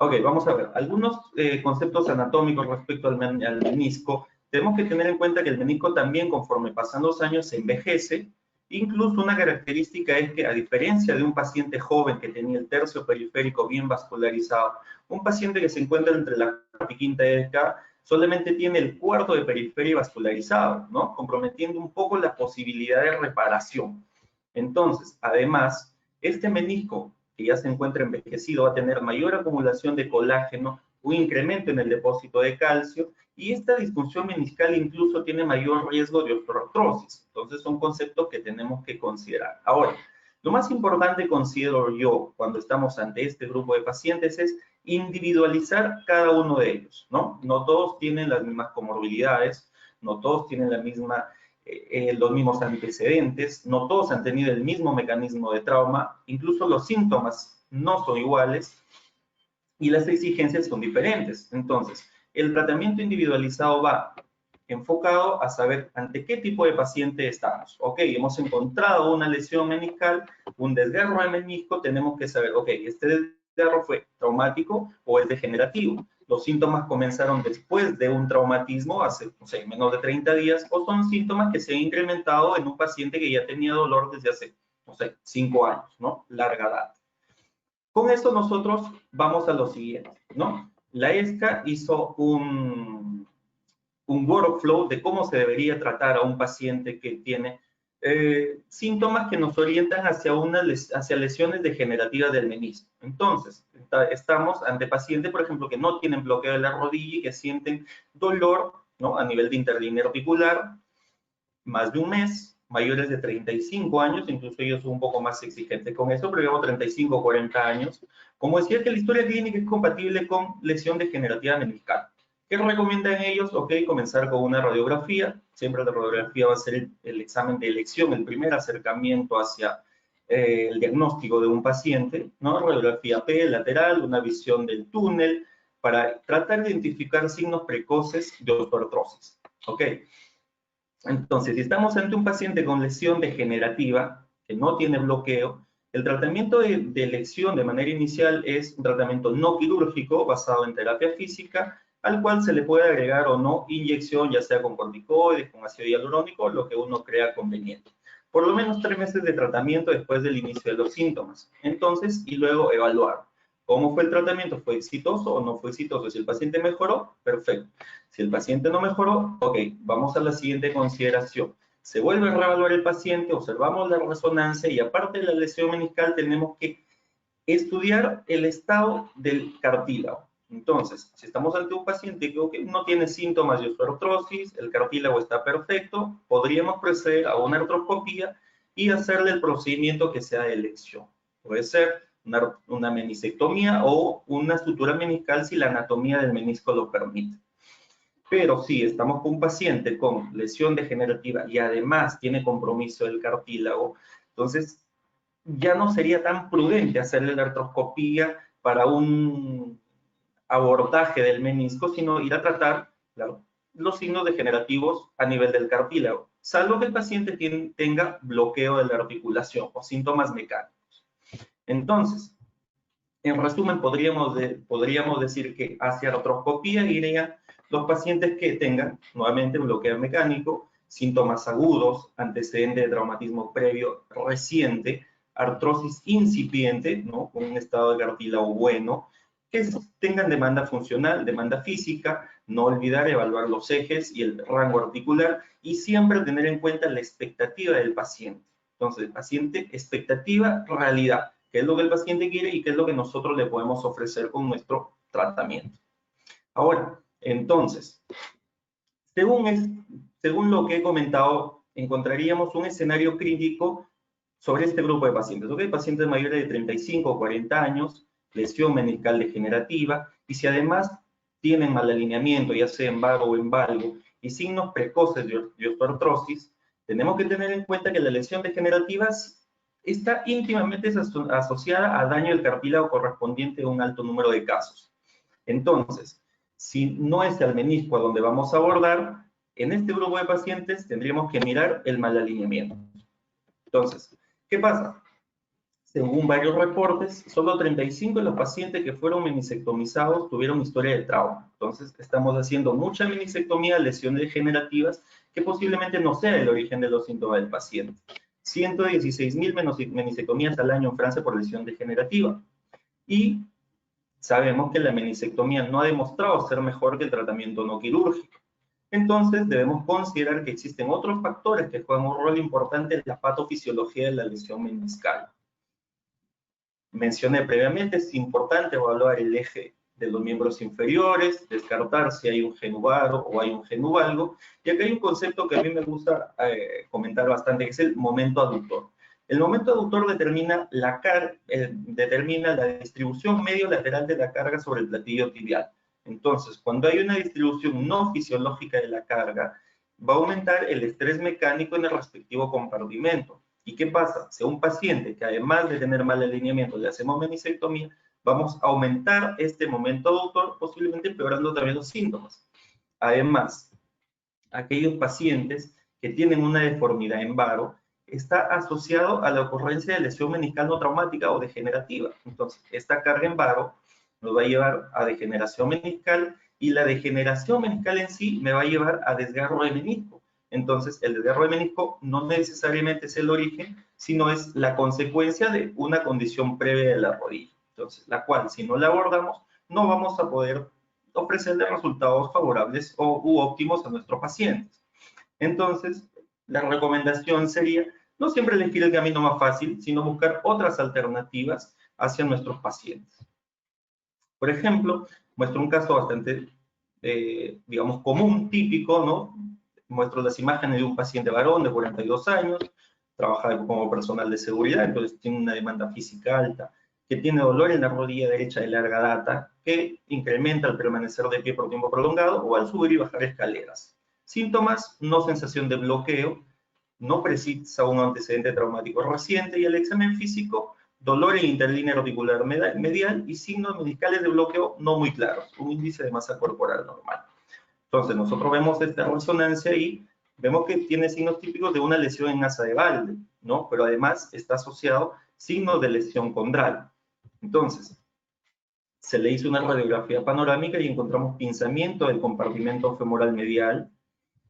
Ok, vamos a ver. Algunos conceptos anatómicos respecto al menisco. Tenemos que tener en cuenta que el menisco también, conforme pasan los años, se envejece. Incluso una característica es que, a diferencia de un paciente joven que tenía el tercio periférico bien vascularizado, un paciente que se encuentra entre la cuarta y quinta década solamente tiene el cuarto de periferia vascularizado, ¿no? Comprometiendo un poco la posibilidad de reparación. Entonces, además, este menisco que ya se encuentra envejecido va a tener mayor acumulación de colágeno, un incremento en el depósito de calcio, y esta disfunción meniscal incluso tiene mayor riesgo de osteoartrosis. Entonces son conceptos que tenemos que considerar. Ahora, lo más importante considero yo cuando estamos ante este grupo de pacientes es individualizar cada uno de ellos, ¿no? No todos tienen las mismas comorbilidades, no todos tienen los mismos antecedentes, no todos han tenido el mismo mecanismo de trauma, incluso los síntomas no son iguales y las exigencias son diferentes. Entonces, el tratamiento individualizado va enfocado a saber ante qué tipo de paciente estamos. Ok, hemos encontrado una lesión meniscal, un desgarro de menisco, tenemos que saber, ok, este desgarro fue traumático o es degenerativo. Los síntomas comenzaron después de un traumatismo hace, no sé, menos de 30 días, o son síntomas que se han incrementado en un paciente que ya tenía dolor desde hace, no sé, 5 años, ¿no? Larga edad. Con esto nosotros vamos a lo siguiente, ¿no? La ESCA hizo un workflow de cómo se debería tratar a un paciente que tiene síntomas que nos orientan hacia lesiones degenerativas del menisco. Entonces, estamos ante pacientes, por ejemplo, que no tienen bloqueo de la rodilla y que sienten dolor, ¿no? A nivel de interlínea articular, más de un mes, mayores de 35 años, incluso ellos son un poco más exigentes con eso, pero digamos 35 o 40 años. Como decía, que la historia clínica es compatible con lesión degenerativa meniscal. ¿Qué recomiendan ellos? Ok, comenzar con una radiografía. Siempre la radiografía va a ser el examen de elección, el primer acercamiento hacia el diagnóstico de un paciente, ¿no? Radiografía P, lateral, una visión del túnel, para tratar de identificar signos precoces de osteoartrosis. Ok. Entonces, si estamos ante un paciente con lesión degenerativa, que no tiene bloqueo, el tratamiento de elección de manera inicial es un tratamiento no quirúrgico basado en terapia física, al cual se le puede agregar o no inyección, ya sea con corticoides, con ácido hialurónico, lo que uno crea conveniente. Por lo menos 3 meses de tratamiento después del inicio de los síntomas. Entonces, y luego evaluar. ¿Cómo fue el tratamiento? ¿Fue exitoso o no fue exitoso? Si el paciente mejoró, perfecto. Si el paciente no mejoró, ok, vamos a la siguiente consideración. Se vuelve a reevaluar el paciente, observamos la resonancia y aparte de la lesión meniscal tenemos que estudiar el estado del cartílago. Entonces, si estamos ante un paciente que no tiene síntomas de osteoartrosis, el cartílago está perfecto, podríamos proceder a una artroscopía y hacerle el procedimiento que sea de elección. Puede ser una meniscectomía o una sutura meniscal si la anatomía del menisco lo permite. Pero si estamos con un paciente con lesión degenerativa y además tiene compromiso del cartílago, entonces ya no sería tan prudente hacerle la artroscopía para un abordaje del menisco, sino ir a tratar los signos degenerativos a nivel del cartílago, salvo que el paciente tenga bloqueo de la articulación o síntomas mecánicos. Entonces, en resumen, podríamos decir que hacia artroscopía irían los pacientes que tengan, nuevamente, bloqueo mecánico, síntomas agudos, antecedente de traumatismo previo reciente, artrosis incipiente, ¿no? Con un estado de cartílago bueno, que tengan demanda funcional, demanda física, no olvidar evaluar los ejes y el rango articular y siempre tener en cuenta la expectativa del paciente. Entonces, paciente, expectativa, realidad. ¿Qué es lo que el paciente quiere y qué es lo que nosotros le podemos ofrecer con nuestro tratamiento? Ahora, entonces, según lo que he comentado, encontraríamos un escenario clínico sobre este grupo de pacientes. ¿Ok? Pacientes mayores de 35 o 40 años, lesión meniscal degenerativa, y si además tienen mal alineamiento, ya sea en vago o en valgo, y signos precoces de osteoartrosis, tenemos que tener en cuenta que la lesión degenerativa está íntimamente asociada a daño del cartílago correspondiente a un alto número de casos. Entonces, si no es el menisco a donde vamos a abordar, en este grupo de pacientes tendríamos que mirar el mal alineamiento. Entonces, ¿qué pasa? Según varios reportes, solo 35 de los pacientes que fueron menisectomizados tuvieron historia de trauma. Entonces, estamos haciendo mucha menisectomía, lesiones degenerativas, que posiblemente no sea el origen de los síntomas del paciente. 116.000 menisectomías al año en Francia por lesión degenerativa. Y sabemos que la menisectomía no ha demostrado ser mejor que el tratamiento no quirúrgico. Entonces, debemos considerar que existen otros factores que juegan un rol importante en la patofisiología de la lesión meniscal. Mencioné previamente, es importante evaluar el eje de los miembros inferiores, descartar si hay un genuvaro o hay un genuvalgo, y acá hay un concepto que a mí me gusta comentar bastante, que es el momento aductor. El momento aductor determina la distribución medio-lateral de la carga sobre el platillo tibial. Entonces, cuando hay una distribución no fisiológica de la carga, va a aumentar el estrés mecánico en el respectivo compartimento. ¿Y qué pasa? Si a un paciente que además de tener mal alineamiento le hacemos menisectomía, vamos a aumentar este momento aductor, posiblemente empeorando también los síntomas. Además, aquellos pacientes que tienen una deformidad en varo está asociado a la ocurrencia de lesión meniscal no traumática o degenerativa. Entonces, esta carga en varo nos va a llevar a degeneración meniscal y la degeneración meniscal en sí me va a llevar a desgarro de menisco. Entonces, el desgarro de menisco no necesariamente es el origen, sino es la consecuencia de una condición previa de la rodilla. Entonces, la cual, si no la abordamos, no vamos a poder ofrecerle resultados favorables u óptimos a nuestros pacientes. Entonces, la recomendación sería no siempre elegir el camino más fácil, sino buscar otras alternativas hacia nuestros pacientes. Por ejemplo, muestro un caso bastante, digamos, común, típico, ¿no? Muestro las imágenes de un paciente varón de 42 años, trabaja como personal de seguridad, entonces tiene una demanda física alta, que tiene dolor en la rodilla derecha de larga data, que incrementa al permanecer de pie por tiempo prolongado o al subir y bajar escaleras. Síntomas, no sensación de bloqueo, no precisa un antecedente traumático reciente y el examen físico, dolor en interlínea articular medial y signos meniscales de bloqueo no muy claros, un índice de masa corporal normal. Entonces, nosotros vemos esta resonancia y vemos que tiene signos típicos de una lesión en asa de Walde, ¿no? Pero además está asociado signos de lesión condral. Entonces, se le hizo una radiografía panorámica y encontramos pinzamiento del compartimento femoral medial,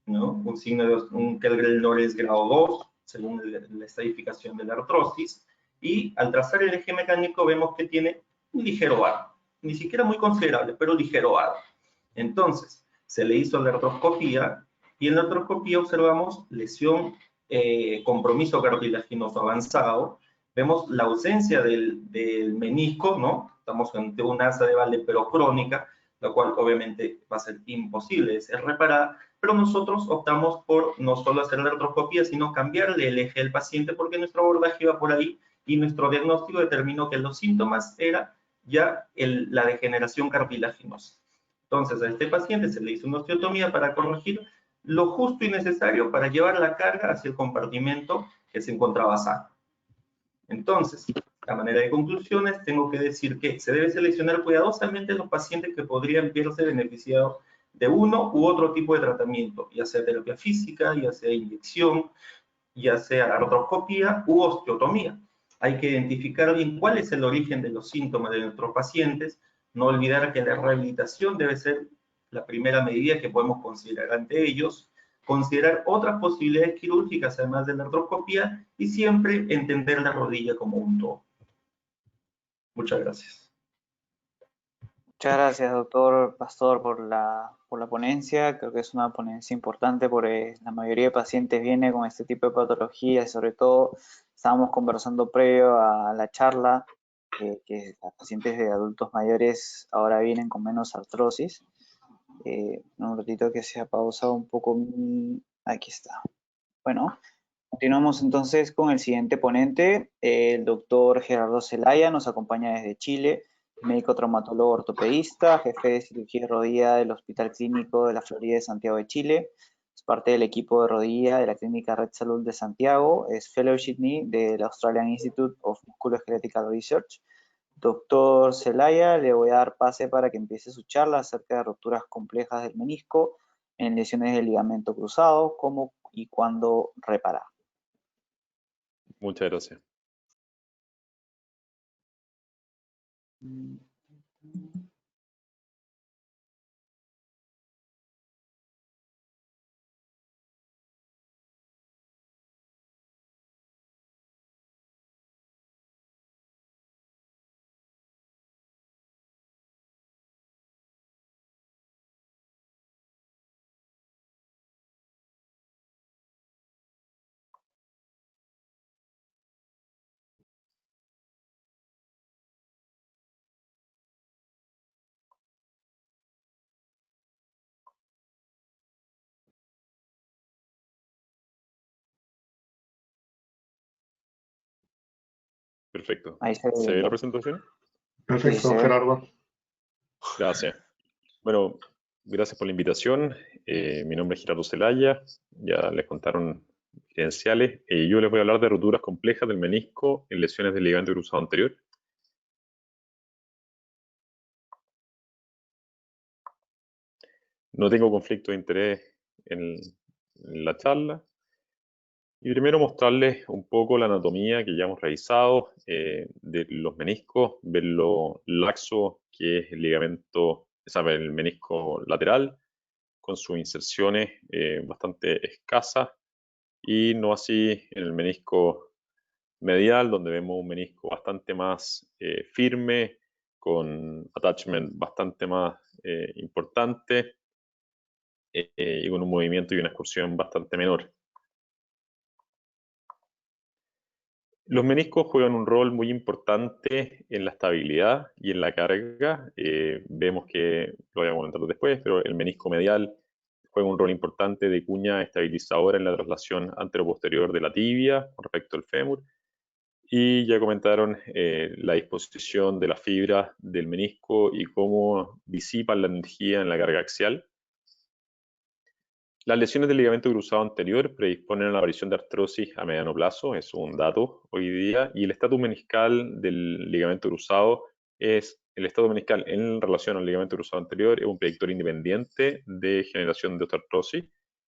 ¿no? Un signo de un Kellgren-Lorentz grado 2, según la estadificación de la artrosis, y al trazar el eje mecánico vemos que tiene un ligero aro, ni siquiera muy considerable, pero ligero aro. Entonces, se le hizo la artroscopía, y en la artroscopía observamos lesión, compromiso cartilaginoso avanzado, vemos la ausencia del menisco, ¿no? Estamos ante una asa de Walde pero crónica, la cual obviamente va a ser imposible de ser reparada, pero nosotros optamos por no solo hacer la artroscopía, sino cambiarle el eje del paciente porque nuestro abordaje iba por ahí y nuestro diagnóstico determinó que los síntomas era ya la degeneración cartilaginosa. Entonces, a este paciente se le hizo una osteotomía para corregir lo justo y necesario para llevar la carga hacia el compartimento que se encontraba sano. Entonces, a manera de conclusiones, tengo que decir que se debe seleccionar cuidadosamente los pacientes que podrían verse beneficiados de uno u otro tipo de tratamiento, ya sea terapia física, ya sea inyección, ya sea artroscopía u osteotomía. Hay que identificar bien cuál es el origen de los síntomas de nuestros pacientes, no olvidar que la rehabilitación debe ser la primera medida que podemos considerar ante ellos, considerar otras posibilidades quirúrgicas además de la artroscopía y siempre entender la rodilla como un todo. Muchas gracias. Muchas gracias, doctor Pastor, por la ponencia. Creo que es una ponencia importante porque la mayoría de pacientes viene con este tipo de patologías y sobre todo estábamos conversando previo a la charla que los pacientes de adultos mayores ahora vienen con menos artrosis. Un ratito que se ha pausado un poco. Aquí está. Bueno, continuamos entonces con el siguiente ponente. El doctor Gerardo Zelaya nos acompaña desde Chile, médico traumatólogo ortopedista, jefe de cirugía de rodilla del Hospital Clínico de la Florida de Santiago de Chile. Es parte del equipo de rodilla de la Clínica Red Salud de Santiago. Es Fellowship Knee del Australian Institute of Musculoskeletal Research. Doctor Zelaya, le voy a dar pase para que empiece su charla acerca de rupturas complejas del menisco en lesiones del ligamento cruzado, cómo y cuándo reparar. Muchas gracias. Perfecto. Ahí se ¿Se ve la ve. presentación? Perfecto, se ve. Gerardo. Gracias. Bueno, gracias por la invitación. Mi nombre es Gerardo Zelaya. Ya les contaron credenciales. Yo les voy a hablar de roturas complejas del menisco en lesiones del ligamento cruzado anterior. No tengo conflicto de interés en la charla. Y primero mostrarles un poco la anatomía que ya hemos revisado de los meniscos, ver lo laxo que es el ligamento, el menisco lateral, con sus inserciones bastante escasas, y no así en el menisco medial, donde vemos un menisco bastante más firme, con attachment bastante más importante y con un movimiento y una excursión bastante menor. Los meniscos juegan un rol muy importante en la estabilidad y en la carga. Vemos que, lo voy a comentar después, pero el menisco medial juega un rol importante de cuña estabilizadora en la traslación anteroposterior de la tibia con respecto al fémur. Y ya comentaron la disposición de las fibras del menisco y cómo disipan la energía en la carga axial. Las lesiones del ligamento cruzado anterior predisponen a la aparición de artrosis a mediano plazo, es un dato hoy día, y el estatus meniscal del ligamento cruzado es, el estatus meniscal en relación al ligamento cruzado anterior es un predictor independiente de generación de osteoartrosis.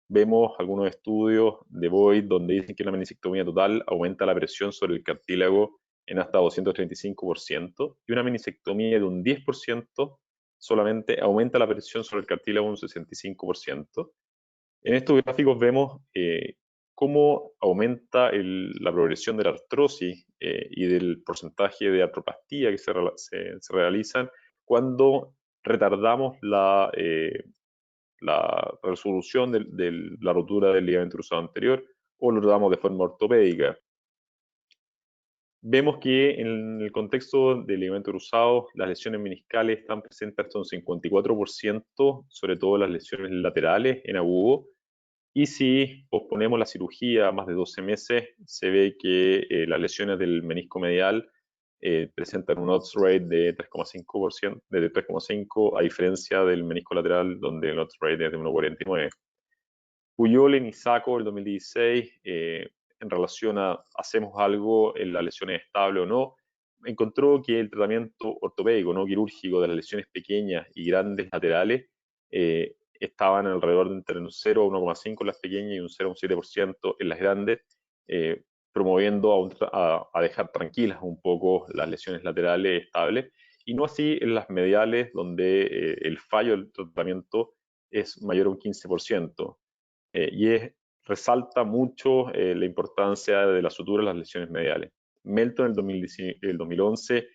Vemos algunos estudios de Boyd donde dicen que una meniscectomía total aumenta la presión sobre el cartílago en hasta 235%, y una meniscectomía de un 10% solamente aumenta la presión sobre el cartílago un 65%. En estos gráficos vemos cómo aumenta la progresión de la artrosis y del porcentaje de artroplastía que se realizan cuando retardamos la resolución de la rotura del ligamento cruzado anterior o lo damos de forma ortopédica. Vemos que en el contexto del ligamento cruzado, las lesiones meniscales están presentes hasta un 54%, sobre todo las lesiones laterales en agudo. Y si posponemos la cirugía a más de 12 meses, se ve que las lesiones del menisco medial presentan un odds rate de 3,5%, de 3,5, a diferencia del menisco lateral, donde el odds rate es de 1,49. Puyol en ISACO del 2016, en relación a hacemos algo en las lesiones estables o no, encontró que el tratamiento ortopédico, no quirúrgico, de las lesiones pequeñas y grandes laterales estaban alrededor de entre un 0 a 1,5 en las pequeñas y un 0 a un 7% en las grandes, promoviendo a dejar tranquilas un poco las lesiones laterales estables, y no así en las mediales, donde el fallo del tratamiento es mayor a un 15%. Resalta mucho la importancia de la sutura en las lesiones mediales. Melton en el 2011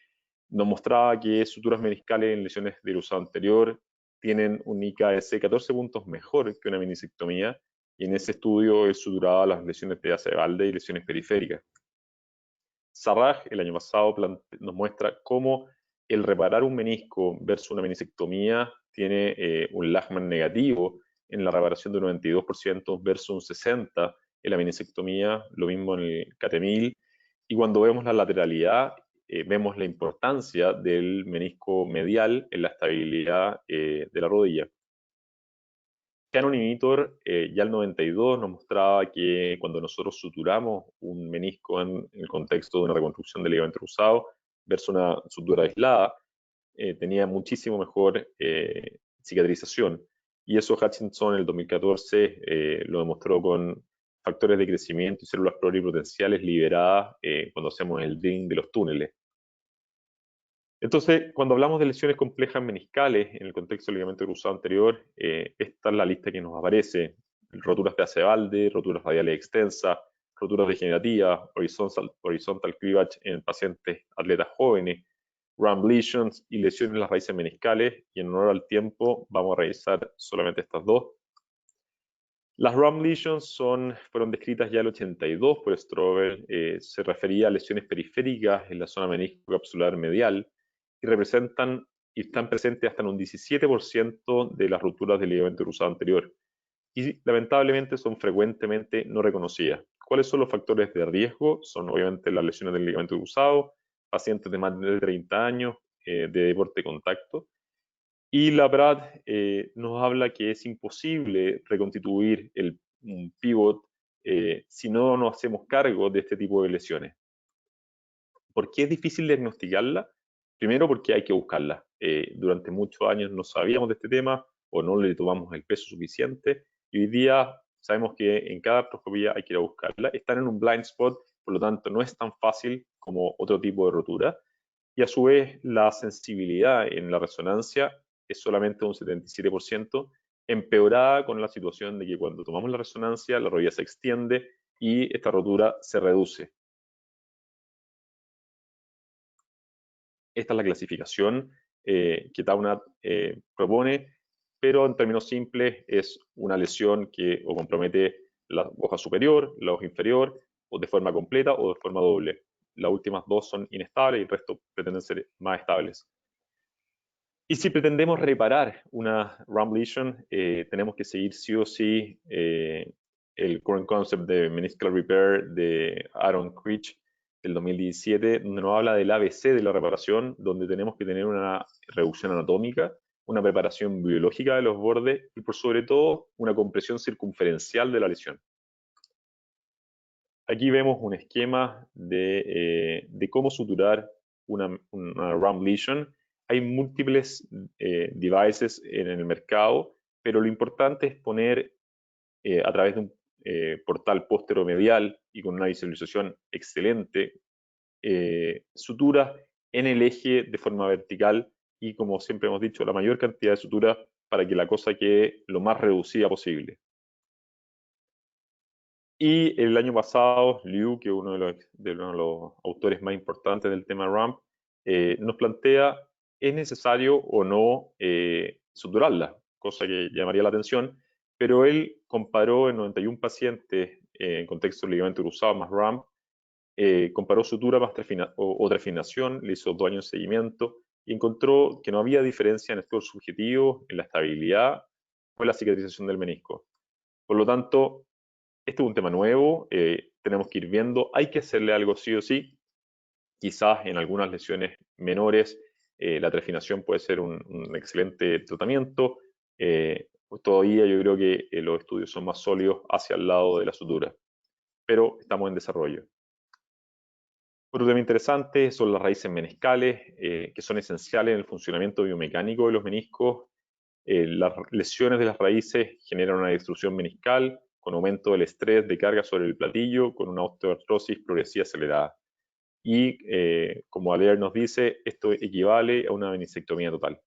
nos mostraba que suturas meniscales en lesiones de cruzado anterior tienen un IKS 14 puntos mejor que una meniscectomía, y en ese estudio él suturaba las lesiones de asa de Valde y lesiones periféricas. Sarraj el año pasado nos muestra cómo el reparar un menisco versus una meniscectomía tiene un Lachman negativo en la reparación de un 92% versus un 60% en la meniscectomía, lo mismo en el CAT-1000. Y cuando vemos la lateralidad, vemos la importancia del menisco medial en la estabilidad de la rodilla. Canon Inhibitor ya el 92 nos mostraba que cuando nosotros suturamos un menisco en el contexto de una reconstrucción del ligamento cruzado versus una sutura aislada, tenía muchísimo mejor cicatrización. Y eso Hutchinson en el 2014 lo demostró con factores de crecimiento y células pluripotenciales liberadas cuando hacemos el drilling de los túneles. Entonces, cuando hablamos de lesiones complejas meniscales en el contexto del ligamento cruzado anterior, esta es la lista que nos aparece: roturas de AC Valde, roturas radiales extensas, roturas degenerativas, horizontal cleavage en pacientes atletas jóvenes, rump lesions y lesiones en las raíces meniscales, y en honor al tiempo vamos a revisar solamente estas dos. Las rump lesions fueron descritas ya en el 82 por Strobel. Se refería a lesiones periféricas en la zona menisco-capsular medial y representan y están presentes hasta en un 17% de las rupturas del ligamento cruzado anterior, y lamentablemente son frecuentemente no reconocidas. ¿Cuáles son los factores de riesgo? Son obviamente las lesiones del ligamento cruzado, pacientes de más de 30 años, de deporte de contacto. Y la PRAD nos habla que es imposible reconstituir un pivot si no nos hacemos cargo de este tipo de lesiones. ¿Por qué es difícil diagnosticarla? Primero, porque hay que buscarla. Durante muchos años no sabíamos de este tema o no le tomamos el peso suficiente, y hoy día sabemos que en cada artroscopía hay que ir a buscarla. Están en un blind spot, por lo tanto no es tan fácil como otro tipo de rotura, y a su vez la sensibilidad en la resonancia es solamente un 77%, empeorada con la situación de que cuando tomamos la resonancia la rodilla se extiende y esta rotura se reduce. Esta es la clasificación que Taunat propone, pero en términos simples es una lesión que o compromete la hoja superior, la hoja inferior, o de forma completa o de forma doble. Las últimas dos son inestables y el resto pretenden ser más estables. Y si pretendemos reparar una rump lesion, tenemos que seguir sí o sí el current concept de meniscal repair de Aaron Creech del 2017, donde nos habla del ABC de la reparación, donde tenemos que tener una reducción anatómica, una preparación biológica de los bordes y por sobre todo una compresión circunferencial de la lesión. Aquí vemos un esquema de cómo suturar una rump lesion. Hay múltiples devices en el mercado, pero lo importante es poner a través de un portal posteromedial y con una visualización excelente, suturas en el eje de forma vertical y, como siempre hemos dicho, la mayor cantidad de suturas para que la cosa quede lo más reducida posible. Y el año pasado, Liu, que es uno de los autores más importantes del tema RAMP, nos plantea, ¿es necesario o no suturarla? Cosa que llamaría la atención, pero él comparó en 91 pacientes en contexto de ligamento cruzado más RAMP, comparó sutura más o trefinación, le hizo 2 años de seguimiento y encontró que no había diferencia en estudios subjetivos, en la estabilidad o en la cicatrización del menisco. Por lo tanto, este es un tema nuevo, tenemos que ir viendo, hay que hacerle algo sí o sí. Quizás en algunas lesiones menores la trefinación puede ser un excelente tratamiento. Pues todavía yo creo que los estudios son más sólidos hacia el lado de la sutura, pero estamos en desarrollo. Otro tema interesante son las raíces meniscales, que son esenciales en el funcionamiento biomecánico de los meniscos. Las lesiones de las raíces generan una destrucción meniscal con aumento del estrés de carga sobre el platillo, con una osteoartrosis progresiva acelerada. Y como Aller nos dice, esto equivale a una meniscectomía total.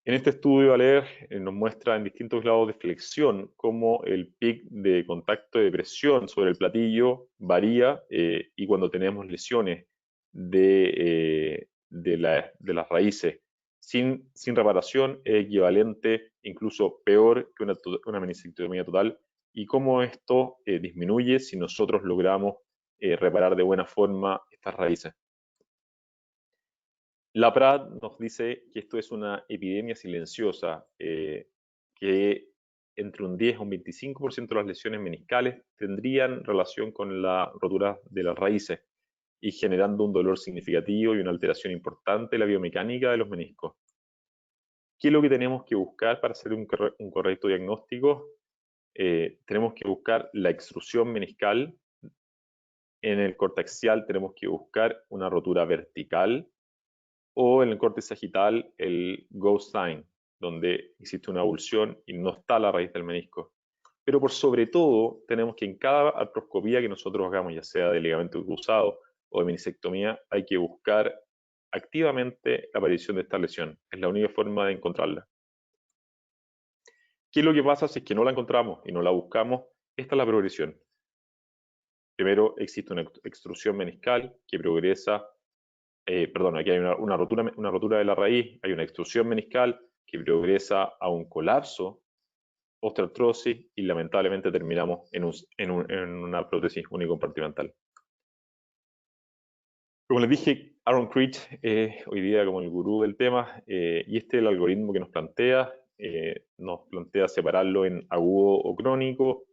En este estudio, Aller nos muestra en distintos grados de flexión cómo el pic de contacto de presión sobre el platillo varía y cuando tenemos lesiones de las raíces sin reparación es equivalente, incluso peor que una meniscectomía total, y cómo esto disminuye si nosotros logramos reparar de buena forma estas raíces. La PRAD nos dice que esto es una epidemia silenciosa, que entre un 10 a un 25% de las lesiones meniscales tendrían relación con la rotura de las raíces y generando un dolor significativo y una alteración importante de la biomecánica de los meniscos. ¿Qué es lo que tenemos que buscar para hacer un correcto diagnóstico? Tenemos que buscar la extrusión meniscal. En el corte axial tenemos que buscar una rotura vertical, o en el corte sagital el ghost sign, donde existe una avulsión y no está la raíz del menisco. Pero por sobre todo, tenemos que en cada artroscopía que nosotros hagamos, ya sea de ligamento cruzado o de meniscectomía, hay que buscar activamente la aparición de esta lesión. Es la única forma de encontrarla. ¿Qué es lo que pasa si es que no la encontramos y no la buscamos? Esta es la progresión. Primero existe una extrusión meniscal que progresa, aquí hay una rotura de la raíz, hay una extrusión meniscal que progresa a un colapso, osteoartrosis, y lamentablemente terminamos en una prótesis unicompartimental. Como les dije, Aaron Creech es hoy día como el gurú del tema, y este es el algoritmo que nos plantea separarlo en agudo o crónico.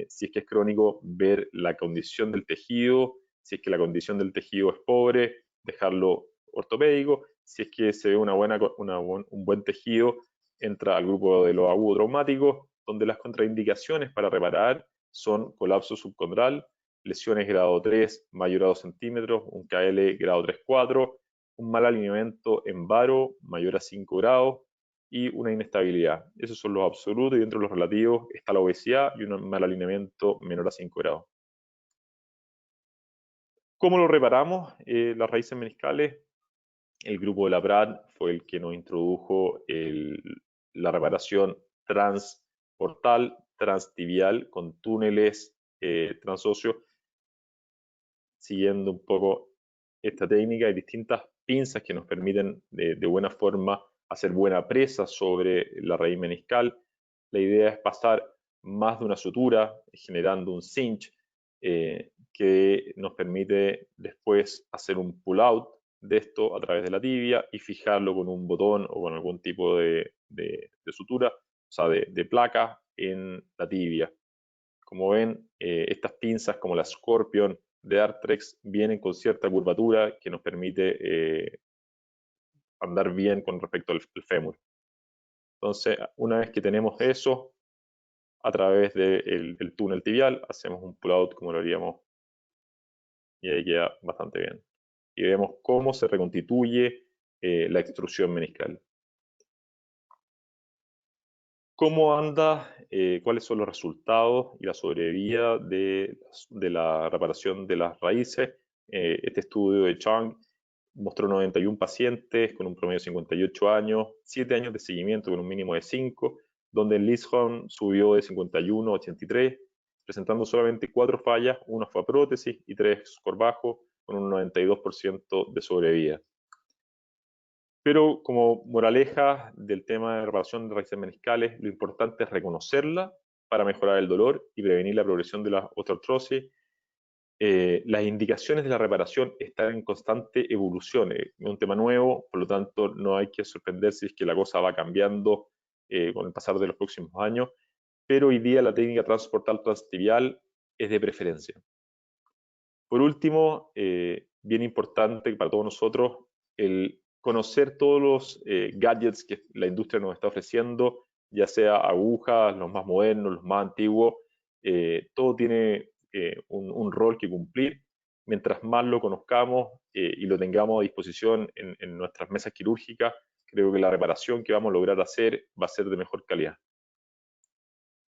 Si es que es crónico, ver la condición del tejido. Si es que la condición del tejido es pobre, dejarlo ortopédico. Si es que se ve un buen tejido, entra al grupo de los agudos traumáticos, donde las contraindicaciones para reparar son colapso subcondral, lesiones grado 3 mayor a 2 centímetros, un KL grado 3-4, un mal alineamiento en varo mayor a 5 grados, y una inestabilidad. Esos son los absolutos, y dentro de los relativos está la obesidad y un mal alineamiento menor a 5 grados. ¿Cómo lo reparamos? Las raíces meniscales, el grupo de la Prat fue el que nos introdujo la reparación transportal, transtibial, con túneles transóseos, siguiendo un poco esta técnica. Hay distintas pinzas que nos permiten de buena forma hacer buena presa sobre la raíz meniscal. La idea es pasar más de una sutura, generando un cinch que nos permite después hacer un pull-out de esto a través de la tibia y fijarlo con un botón o con algún tipo de sutura, o sea, de placa en la tibia. Como ven, estas pinzas como la Scorpion de Arthrex vienen con cierta curvatura que nos permite andar bien con respecto al fémur. Entonces, una vez que tenemos eso, a través del túnel tibial, hacemos un pull-out como lo haríamos, y ahí queda bastante bien. Y vemos cómo se reconstituye la extrusión meniscal. ¿Cómo anda? ¿Cuáles son los resultados y la sobrevida de la reparación de las raíces? Este estudio de Chang mostró 91 pacientes con un promedio de 58 años, 7 años de seguimiento con un mínimo de 5, donde el Lisholm subió de 51 a 83, presentando solamente 4 fallas, 1 fue a prótesis y 3 score bajo, con un 92% de sobrevida. Pero como moraleja del tema de reparación de raíces meniscales, lo importante es reconocerla para mejorar el dolor y prevenir la progresión de la osteoartrosis. Las indicaciones de la reparación están en constante evolución. Es un tema nuevo, por lo tanto no hay que sorprenderse si es que la cosa va cambiando con el pasar de los próximos años, pero hoy día la técnica transportal transtibial es de preferencia. Por último, bien importante para todos nosotros, el conocer todos los gadgets que la industria nos está ofreciendo, ya sea agujas, los más modernos, los más antiguos, todo tiene un rol que cumplir. Mientras más lo conozcamos y lo tengamos a disposición en nuestras mesas quirúrgicas, creo que la reparación que vamos a lograr hacer va a ser de mejor calidad.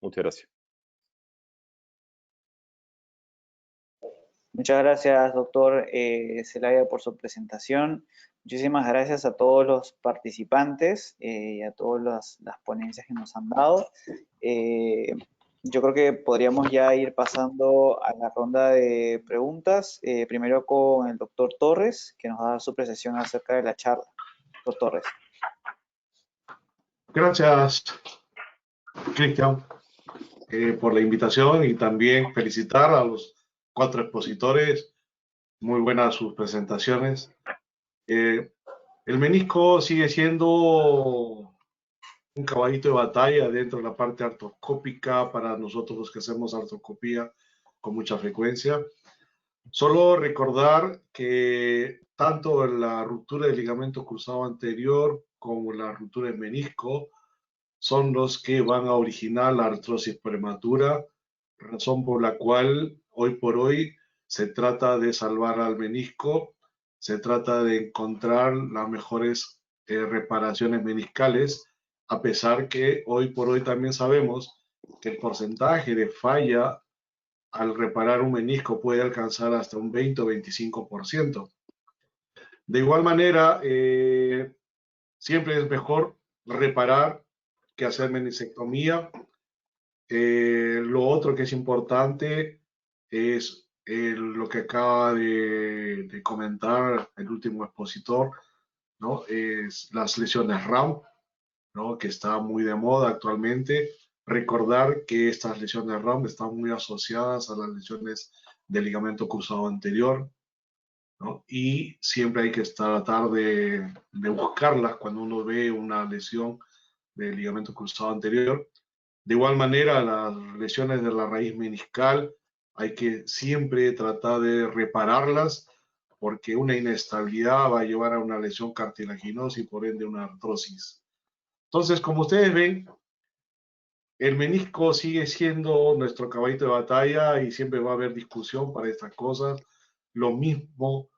Muchas gracias. Muchas gracias, doctor Zelaya, por su presentación. Muchísimas gracias a todos los participantes y a todas las ponencias que nos han dado. Yo creo que podríamos ya ir pasando a la ronda de preguntas. Primero con el doctor Torres, que nos va a dar su apreciación acerca de la charla. Doctor Torres. Gracias, Cristian, por la invitación, y también felicitar a los 4 expositores. Muy buenas sus presentaciones. El menisco sigue siendo un caballito de batalla dentro de la parte artroscópica para nosotros los que hacemos artroscopía con mucha frecuencia. Solo recordar que tanto la ruptura del ligamento cruzado anterior como la ruptura del menisco son los que van a originar la artrosis prematura, razón por la cual hoy por hoy se trata de salvar al menisco, se trata de encontrar las mejores reparaciones meniscales, a pesar que hoy por hoy también sabemos que el porcentaje de falla al reparar un menisco puede alcanzar hasta un 20 o 25%. De igual manera, siempre es mejor reparar que hacer meniscectomía. Lo otro que es importante es lo que acaba de comentar el último expositor, ¿no? Es las lesiones RAM, ¿no? Que está muy de moda actualmente. Recordar que estas lesiones RAM están muy asociadas a las lesiones del ligamento cruzado anterior, ¿no? Y siempre hay que tratar de buscarlas cuando uno ve una lesión del ligamento cruzado anterior. De igual manera, las lesiones de la raíz meniscal hay que siempre tratar de repararlas porque una inestabilidad va a llevar a una lesión cartilaginosa y por ende una artrosis. Entonces, como ustedes ven, el menisco sigue siendo nuestro caballito de batalla y siempre va a haber discusión para estas cosas. Lo mismo,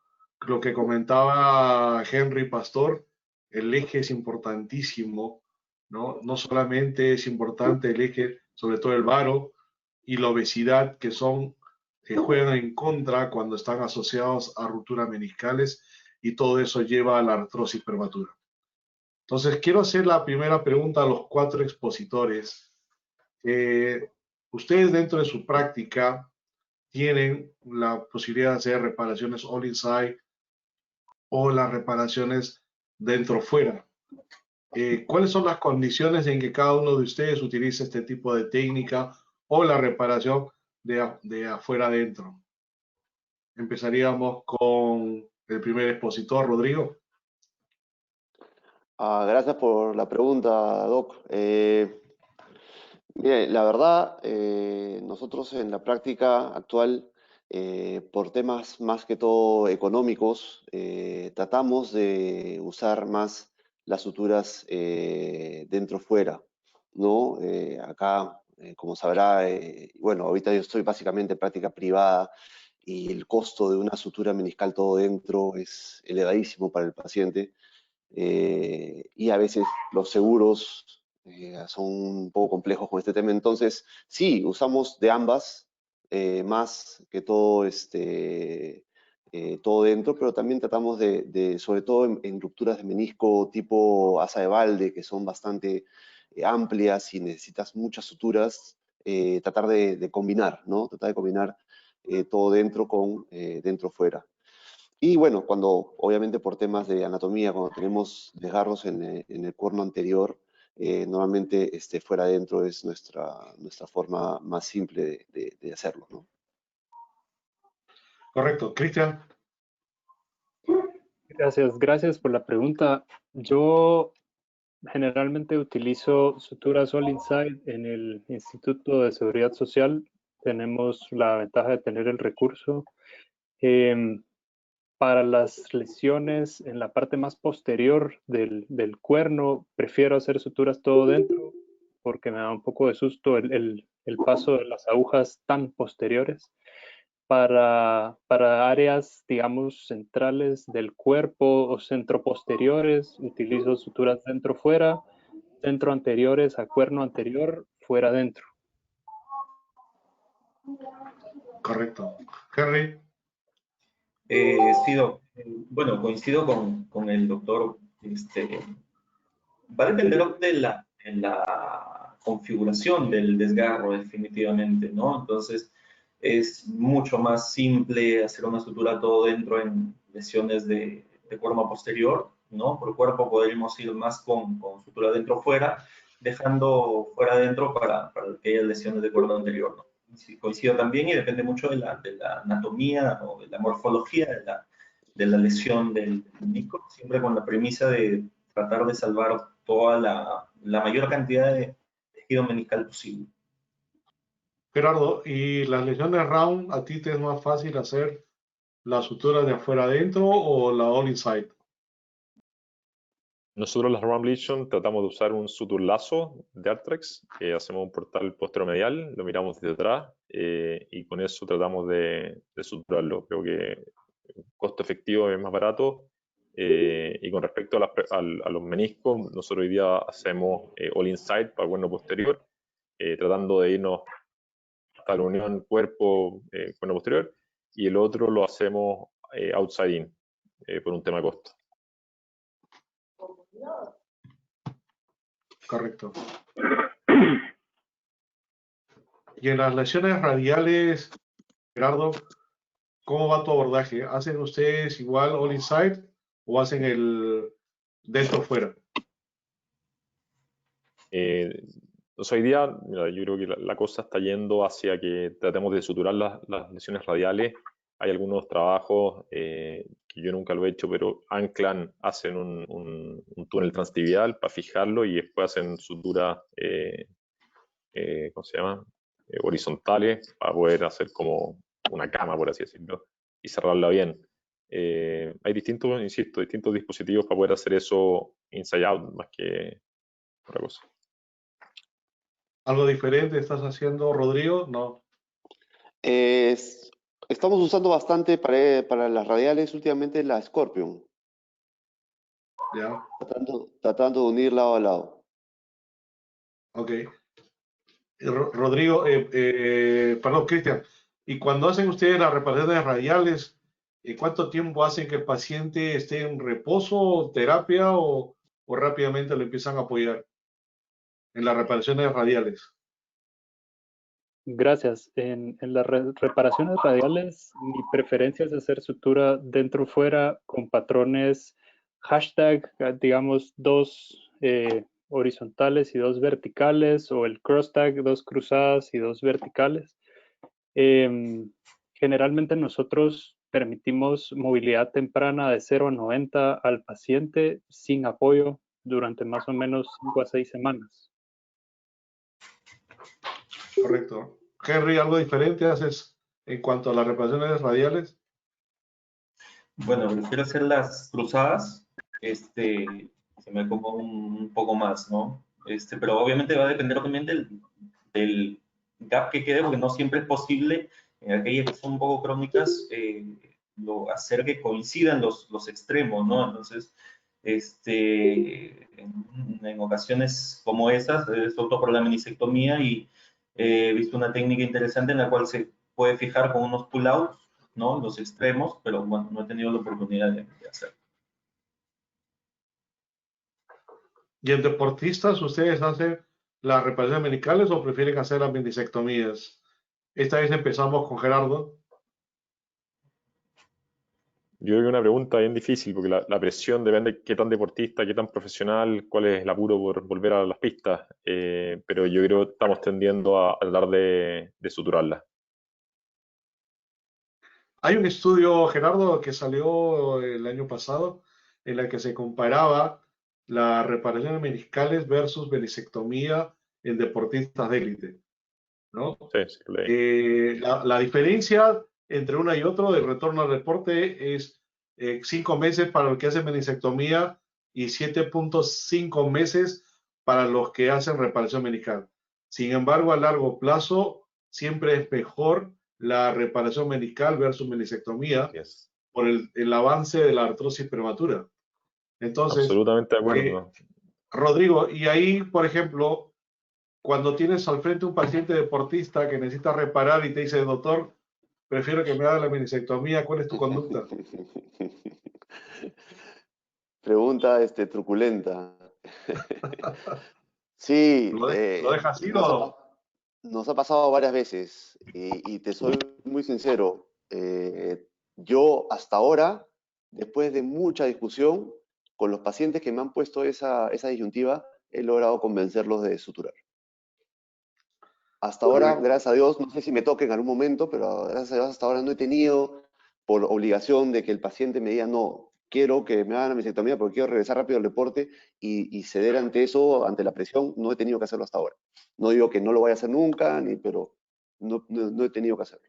lo que comentaba Henry Pastor, el eje es importantísimo, ¿no? No solamente es importante el eje, sobre todo el varo y la obesidad, que juegan en contra cuando están asociados a rupturas meniscales y todo eso lleva a la artrosis prematura. Entonces, quiero hacer la primera pregunta a los 4 expositores. Ustedes dentro de su práctica tienen la posibilidad de hacer reparaciones all inside o las reparaciones dentro-fuera. ¿Cuáles son las condiciones en que cada uno de ustedes utiliza este tipo de técnica o la reparación de afuera adentro? Empezaríamos con el primer expositor, Rodrigo. Gracias por la pregunta, Doc. Mire, la verdad, nosotros en la práctica actual, por temas más que todo económicos, tratamos de usar más las suturas dentro-fuera, ¿no? Acá, como sabrá, bueno, ahorita yo estoy básicamente en práctica privada y el costo de una sutura meniscal todo dentro es elevadísimo para el paciente. Y a veces los seguros son un poco complejos con este tema. Entonces, sí, usamos de ambas, más que todo, todo dentro, pero también tratamos sobre todo en rupturas de menisco tipo asa de balde, que son bastante amplias y necesitas muchas suturas, tratar de combinar, ¿no? Tratar de combinar todo dentro con dentro fuera. Y bueno, obviamente por temas de anatomía, cuando tenemos desgarros en el cuerno anterior, normalmente fuera adentro es nuestra forma más simple de hacerlo, ¿no? Correcto. Cristian. Gracias por la pregunta. Yo generalmente utilizo suturas all inside en el Instituto de Seguridad Social. Tenemos la ventaja de tener el recurso. Para las lesiones en la parte más posterior del cuerno, prefiero hacer suturas todo dentro porque me da un poco de susto el paso de las agujas tan posteriores. Para áreas, digamos, centrales del cuerpo o centroposteriores, utilizo suturas dentro-fuera, centro anteriores a cuerno anterior, fuera-dentro. Correcto. Henry. Sí, bueno, coincido con el doctor. Va a depender de la configuración del desgarro, definitivamente, ¿no? Entonces, es mucho más simple hacer una sutura todo dentro en lesiones de cuerno posterior, ¿no? Por cuerpo podríamos ir más con sutura dentro-fuera, dejando fuera dentro para aquellas lesiones de cuerno anterior, ¿no? Coincido también y depende mucho de la anatomía o de la morfología de la lesión del menisco, siempre con la premisa de tratar de salvar toda la mayor cantidad de tejido meniscal posible. Gerardo, ¿y las lesiones round a ti te es más fácil hacer la sutura de afuera adentro o la all inside? Nosotros las round lesion tratamos de usar un suturlazo de Arthrex, que hacemos un portal posteromedial, lo miramos desde atrás y con eso tratamos de suturarlo. Creo que el costo efectivo es más barato. Y con respecto a los meniscos, nosotros hoy día hacemos all inside para el cuerno posterior, tratando de irnos hasta la unión cuerpo-cuerno posterior, y el otro lo hacemos outside in. por un tema de costo. Correcto. Y en las lesiones radiales, Gerardo, ¿cómo va tu abordaje? ¿Hacen ustedes igual all inside o hacen el dentro fuera? Hoy día, mira, yo creo que la cosa está yendo hacia que tratemos de suturar las lesiones radiales. Hay algunos trabajos que yo nunca lo he hecho, pero anclan, hacen un túnel transtibial para fijarlo y después hacen suturas, ¿cómo se llama? Horizontales para poder hacer como una cama, por así decirlo, y cerrarla bien. Hay distintos, insisto, distintos dispositivos para poder hacer eso inside out más que otra cosa. ¿Algo diferente estás haciendo, Rodrigo? No. Estamos usando bastante para las radiales últimamente la Scorpion, Ya, tratando de unir lado a lado. ok. Rodrigo, perdón, Cristian, y cuando hacen ustedes las reparaciones radiales, ¿cuánto tiempo hacen que el paciente esté en reposo, terapia o rápidamente lo empiezan a apoyar en las reparaciones radiales? Gracias. En las reparaciones radiales, mi preferencia es hacer sutura dentro o fuera con patrones hashtag, digamos, 2 horizontales y 2 verticales, o el cross tag, 2 cruzadas y 2 verticales. Generalmente nosotros permitimos movilidad temprana de 0 a 90 al paciente sin apoyo durante más o menos 5 a 6 semanas. Correcto. Henry, ¿algo diferente haces en cuanto a las reparaciones radiales? Bueno, prefiero hacer las cruzadas, se me como un poco más, ¿no? Pero obviamente va a depender también del gap que quede, porque no siempre es posible, en aquellas que son un poco crónicas, hacer que coincidan los extremos, ¿no? Entonces, en ocasiones como esas, opto por la menisectomía y he visto una técnica interesante en la cual se puede fijar con unos pull-outs, ¿no? Los extremos, pero bueno, no he tenido la oportunidad de hacerlo. ¿Y en deportistas ustedes hacen las reparaciones meniscales o prefieren hacer las menisectomías? Esta vez empezamos con Gerardo. Yo creo que es una pregunta bien difícil, porque la presión depende de qué tan deportista, qué tan profesional, cuál es el apuro por volver a las pistas, pero yo creo que estamos tendiendo a tratar de suturarla. Hay un estudio, Gerardo, que salió el año pasado en el que se comparaba las reparaciones meniscales versus menisectomía en deportistas de élite, ¿no? Sí, sí, lo leí. La diferencia entre una y otra de retorno al deporte es 5 meses para los que hacen menisectomía y 7.5 meses para los que hacen reparación meniscal. Sin embargo, a largo plazo siempre es mejor la reparación meniscal versus menisectomía Yes. por el avance de la artrosis prematura. Entonces, Absolutamente de acuerdo. Rodrigo, y ahí, por ejemplo, cuando tienes al frente un paciente deportista que necesita reparar y te dice, doctor, prefiero que me haga la menisectomía, ¿cuál es tu conducta? Pregunta truculenta. Sí, ¿Lo deja así o...? nos ha pasado varias veces y te soy muy sincero. Yo hasta ahora, después de mucha discusión, con los pacientes que me han puesto esa disyuntiva, he logrado convencerlos de suturar. Hasta ahora, gracias a Dios, no sé si me toque en algún momento, pero gracias a Dios hasta ahora no he tenido por obligación de que el paciente me diga, no, quiero que me hagan la menisectomía porque quiero regresar rápido al deporte y ceder ante eso, ante la presión, no he tenido que hacerlo hasta ahora. No digo que no lo vaya a hacer nunca, pero no he tenido que hacerlo.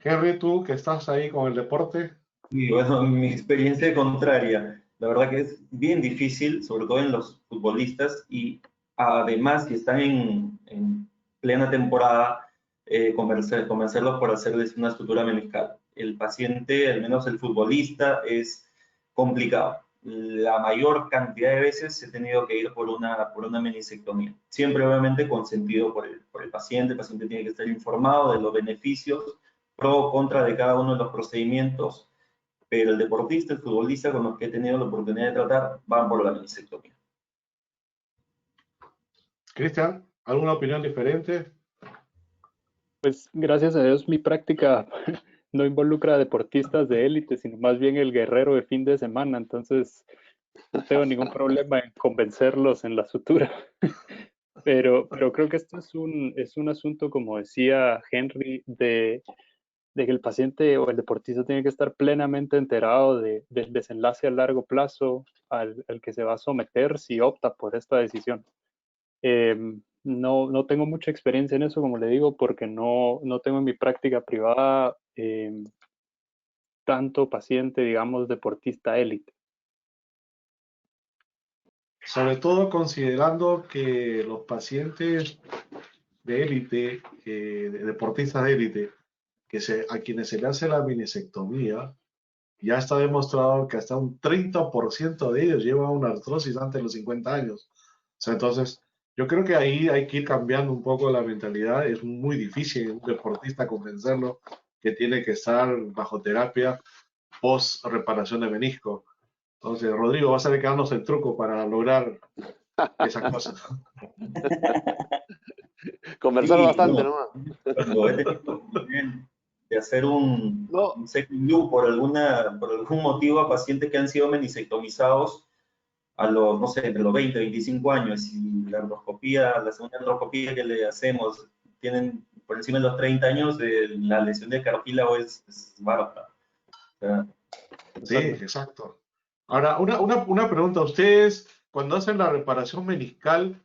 Henry, tú que estás ahí con el deporte. Y bueno, mi experiencia contraria. La verdad que es bien difícil, sobre todo en los futbolistas, y además si están en plena temporada, convencerlos por hacerles una sutura meniscal. El paciente, al menos el futbolista, es complicado. La mayor cantidad de veces he tenido que ir por una menisectomía. Siempre, obviamente, consentido por el paciente. El paciente tiene que estar informado de los beneficios pro o contra de cada uno de los procedimientos. pero el deportista, el futbolista con los que he tenido la oportunidad de tratar, van por la meniscectomía. Cristian, ¿alguna opinión diferente? Pues gracias a Dios mi práctica no involucra a deportistas de élite, sino más bien el guerrero de fin de semana, entonces no tengo ningún problema en convencerlos en la sutura. Pero creo que esto es un asunto, como decía Henry, de que el paciente o el deportista tiene que estar plenamente enterado del desenlace a largo plazo al que se va a someter si opta por esta decisión. No tengo mucha experiencia en eso, como le digo, porque no tengo en mi práctica privada tanto paciente, digamos, deportista élite. Sobre todo considerando que los pacientes de élite, de deportistas de élite, a quienes se le hace la meniscectomía, ya está demostrado que hasta un 30% de ellos llevan una artrosis antes de los 50 años. O sea, entonces, yo creo que ahí hay que ir cambiando un poco la mentalidad. Es muy difícil un deportista convencerlo que tiene que estar bajo terapia post reparación de menisco. Entonces, Rodrigo, vas a tener que darnos el truco para lograr esas cosas. Conversar Sí, bastante bueno, nomás. cuando he tenido la oportunidad de hacer un No, second view por algún motivo a pacientes que han sido menisectomizados a los, no sé, entre los 20 y 25 años, y la segunda endoscopía que le hacemos, tienen por encima de los 30 años, la lesión del cartílago es barata. O sea, Sí, exacto. Ahora, una pregunta. Ustedes, cuando hacen la reparación meniscal,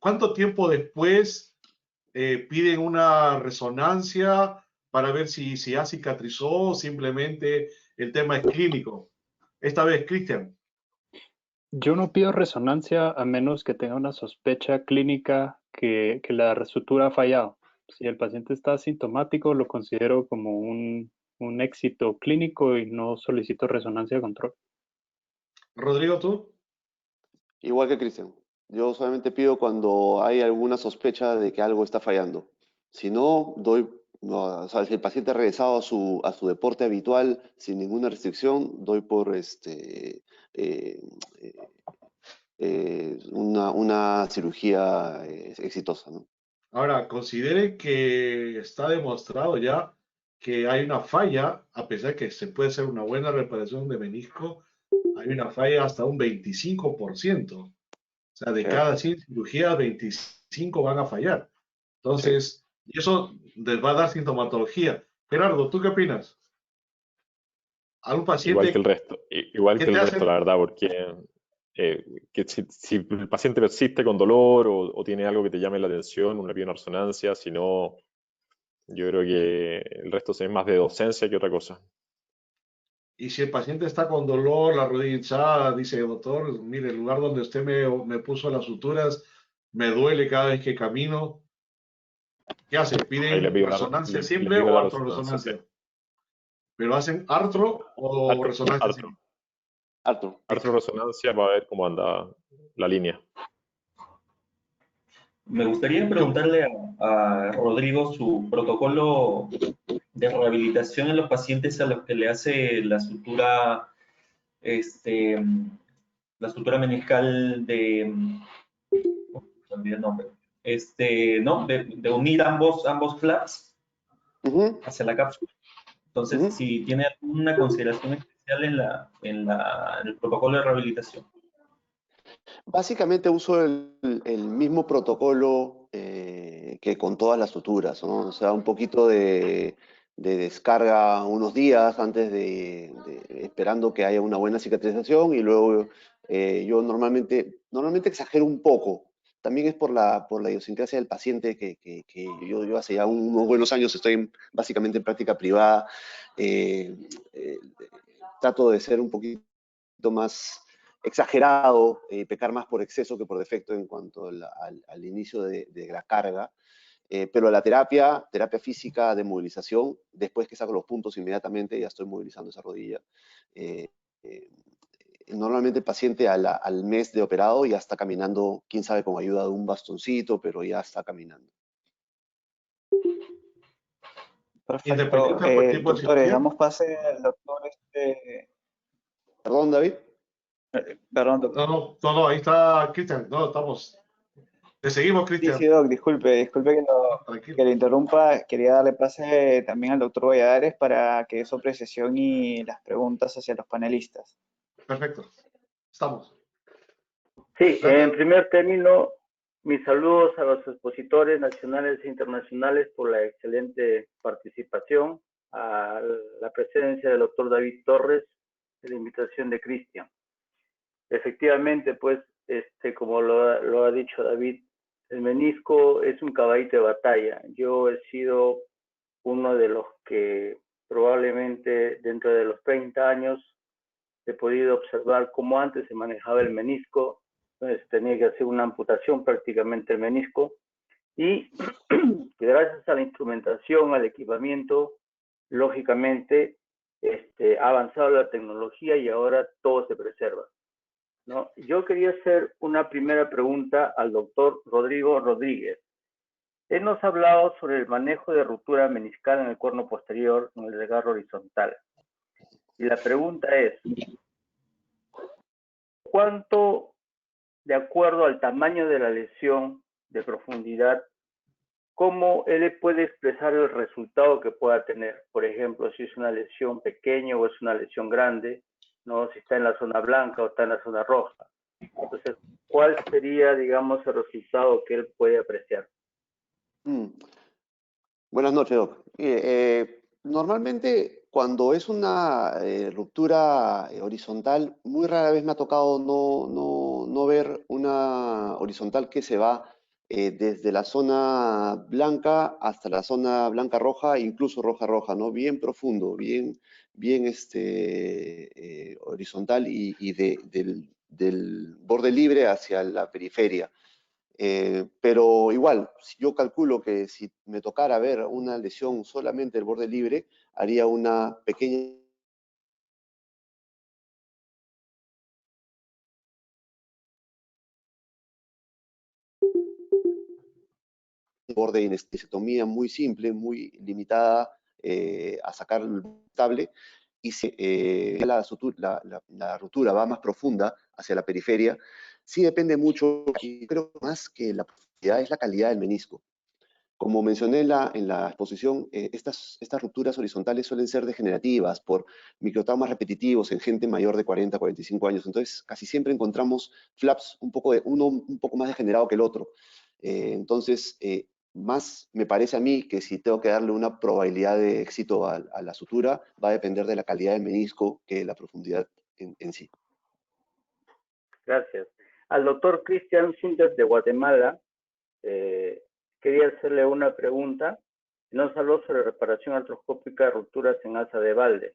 ¿cuánto tiempo después piden una resonancia para ver si ya cicatrizó o simplemente el tema es clínico? Esta vez, Cristian. Yo no pido resonancia a menos que tenga una sospecha clínica que la sutura ha fallado. Si el paciente está asintomático, lo considero como un éxito clínico y no solicito resonancia de control. Rodrigo, ¿tú? igual que Cristian. Yo solamente pido cuando hay alguna sospecha de que algo está fallando. Si no, no, o sea, si el paciente ha regresado a su deporte habitual sin ninguna restricción, doy por eh, una cirugía exitosa, ¿no? Ahora, considere que está demostrado ya que hay una falla, a pesar de que se puede hacer una buena reparación de menisco, hay una falla hasta un 25%. O sea, de Sí, cada 100 cirugías, 25 van a fallar. sí. Entonces, y eso les va a dar sintomatología. Gerardo, ¿tú qué opinas? ¿Algún Igual que paciente el resto, igual que que te el resto, la hace? verdad, porque que si el paciente persiste con dolor o tiene algo que te llame la atención, una resonancia, si no, yo creo que el resto es más de docencia que otra cosa. Y si el paciente está con dolor, la rodilla hinchada, dice, doctor, mire, el lugar donde usted me puso las suturas me duele cada vez que camino. ¿Qué hace? Ahí ¿Piden resonancia le simple pido o la resonancia, sí. artroresonancia? ¿Pero hacen artro o resonancia Artro, simple? Arthur. resonancia para ver cómo anda la línea. me gustaría preguntarle a Rodrigo su protocolo de rehabilitación en los pacientes a los que le hace la sutura meniscal se me olvidó el nombre, ¿no? De unir ambos flaps Ujú, hacia la cápsula. Entonces, ujú. si tiene alguna consideración especial en el protocolo de rehabilitación. Básicamente uso el mismo protocolo que con todas las suturas, ¿no? O sea, un poquito de descarga unos días antes esperando que haya una buena cicatrización y luego yo normalmente exagero un poco. También es por la idiosincrasia del paciente que yo hace ya unos buenos años estoy básicamente en práctica privada. eh, eh, Trato de ser un poquito más exagerado, pecar más por exceso que por defecto en cuanto al inicio de la carga. Pero la terapia física de movilización, después que saco los puntos inmediatamente ya estoy movilizando esa rodilla. Eh, eh, Normalmente el paciente al mes de operado ya está caminando, quién sabe, con ayuda de un bastoncito, pero ya está caminando. Perfecto. Independiente del tipo de Doctores, cirugía. damos pase al doctor. Perdón, David. Perdón, doctor. No, ahí está Cristian. No, estamos. Le seguimos, Sí, Cristian. sí, doc, disculpe Tranquilo. que le interrumpa. Quería darle pase también al doctor Valladares para que dé su apreciación y las preguntas hacia los panelistas. Perfecto. Estamos. Sí, Gracias. en primer término, mis saludos a los expositores nacionales e internacionales por la excelente participación, a la presencia del doctor David Torres y la invitación de Cristian. Efectivamente, pues, como lo ha dicho David, el menisco es un caballito de batalla. Yo he sido uno de los que probablemente dentro de los 30 años he podido observar cómo antes se manejaba el menisco. Entonces tenía que hacer una amputación prácticamente el menisco y gracias a la instrumentación, al equipamiento, lógicamente ha avanzado la tecnología y ahora todo se preserva, ¿no? Yo quería hacer una primera pregunta al doctor Rodrigo Rodríguez. Él nos ha hablado sobre el manejo de ruptura meniscal en el cuerno posterior en el desgarro horizontal. Y la pregunta es, ¿cuánto, de acuerdo al tamaño de la lesión, de profundidad, cómo él puede expresar el resultado que pueda tener? Por ejemplo, si es una lesión pequeña o es una lesión grande, ¿no? Si está en la zona blanca o está en la zona roja. Entonces, ¿cuál sería, digamos, el resultado que él puede apreciar? Buenas noches, Doc. Normalmente, cuando es una ruptura horizontal, muy rara vez me ha tocado no ver una horizontal que se va desde la zona blanca hasta la zona blanca-roja, incluso roja-roja, ¿no? Bien profundo, bien horizontal y del borde libre hacia la periferia. Pero igual, yo calculo que si me tocara ver una lesión solamente del borde libre, haría una pequeña borde de anestesiectomía muy simple, muy limitada a sacar el estable, y si la ruptura va más profunda hacia la periferia, sí depende mucho, y creo más que la profundidad es la calidad del menisco. Como mencioné en la exposición, estas rupturas horizontales suelen ser degenerativas por microtraumas repetitivos en gente mayor de 40, 45 años. Entonces, casi siempre encontramos flaps uno un poco más degenerado que el otro. Entonces, más me parece a mí que si tengo que darle una probabilidad de éxito a la sutura, va a depender de la calidad del menisco que de la profundidad en sí. Gracias. Al doctor Cristian Sunders de Guatemala, quería hacerle una pregunta. Nos habló sobre reparación artroscópica de rupturas en asa de balde.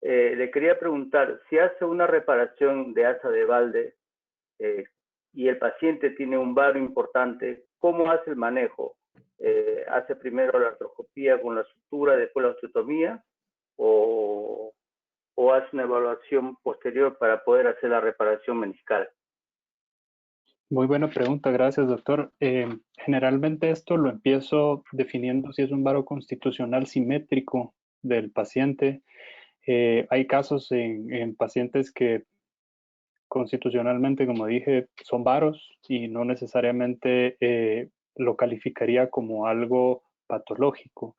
Le quería preguntar, si hace una reparación de asa de balde y el paciente tiene un varo importante, ¿cómo hace el manejo? ¿Hace primero la artroscopía con la sutura, después la osteotomía? ¿O hace una evaluación posterior para poder hacer la reparación meniscal? Muy buena pregunta, gracias, doctor. Generalmente esto lo empiezo definiendo si es un varo constitucional simétrico del paciente. Hay casos en pacientes que constitucionalmente, como dije, son varos y no necesariamente lo calificaría como algo patológico.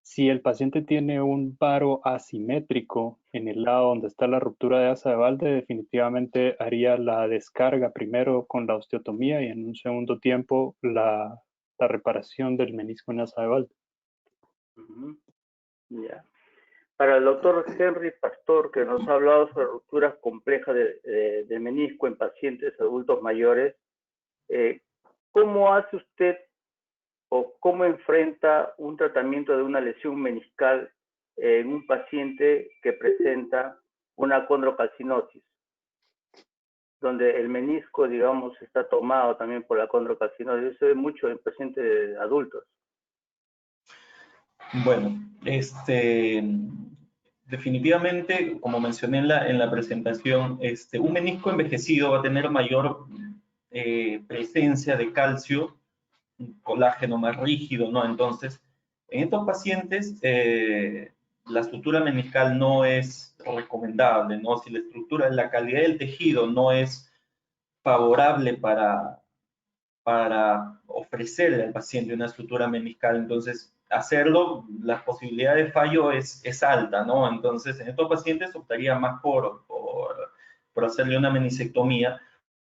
Si el paciente tiene un varo asimétrico en el lado donde está la ruptura de asa de balde, definitivamente haría la descarga primero con la osteotomía y en un segundo tiempo la reparación del menisco en asa de balde. Ya. Para el doctor Henry Pastor, que nos ha hablado sobre rupturas complejas de menisco en pacientes adultos mayores, ¿cómo hace usted o cómo enfrenta un tratamiento de una lesión meniscal en un paciente que presenta una condrocalcinosis, donde el menisco, digamos, está tomado también por la condrocalcinosis? Eso se ve mucho en pacientes adultos. Bueno, definitivamente, como mencioné en la presentación, un menisco envejecido va a tener mayor presencia de calcio, un colágeno más rígido, ¿no? Entonces, En estos pacientes, la sutura meniscal no es recomendable, ¿no? Si la estructura, la calidad del tejido no es favorable para ofrecerle al paciente una sutura meniscal, entonces hacerlo, la posibilidad de fallo es alta, ¿no? Entonces, en estos pacientes optaría más por hacerle una menisectomía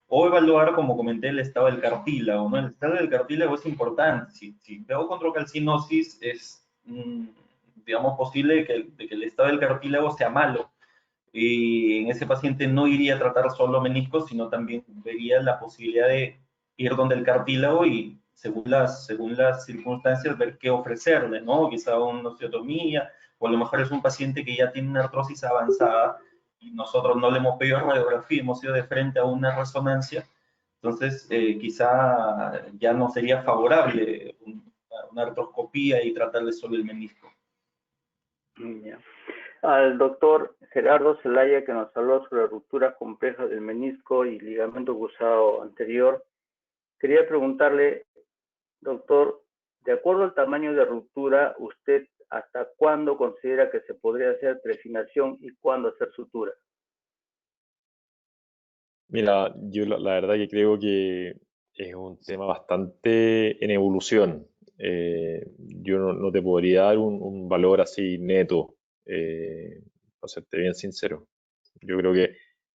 o evaluar, como comenté, el estado del cartílago, ¿no? El estado del cartílago es importante. Si veo controcalcinosis, es, digamos, posible de que el estado del cartílago sea malo. Y en ese paciente no iría a tratar solo meniscos, sino también vería la posibilidad de ir donde el cartílago y, según las circunstancias, ver qué ofrecerle, ¿no? Quizá una osteotomía, o a lo mejor es un paciente que ya tiene una artrosis avanzada y nosotros no le hemos pedido radiografía, hemos ido de frente a una resonancia, entonces quizá ya no sería favorable una artroscopía y tratarle solo el menisco. Yeah. Al doctor Gerardo Zelaya, que nos habló sobre rupturas complejas del menisco y ligamento cruzado anterior, quería preguntarle, doctor, de acuerdo al tamaño de ruptura, ¿usted hasta cuándo considera que se podría hacer trefinación y cuándo hacer sutura? Mira, yo la verdad que creo que es un tema bastante en evolución. Yo no te podría dar un valor así neto, para serte bien sincero. Yo creo que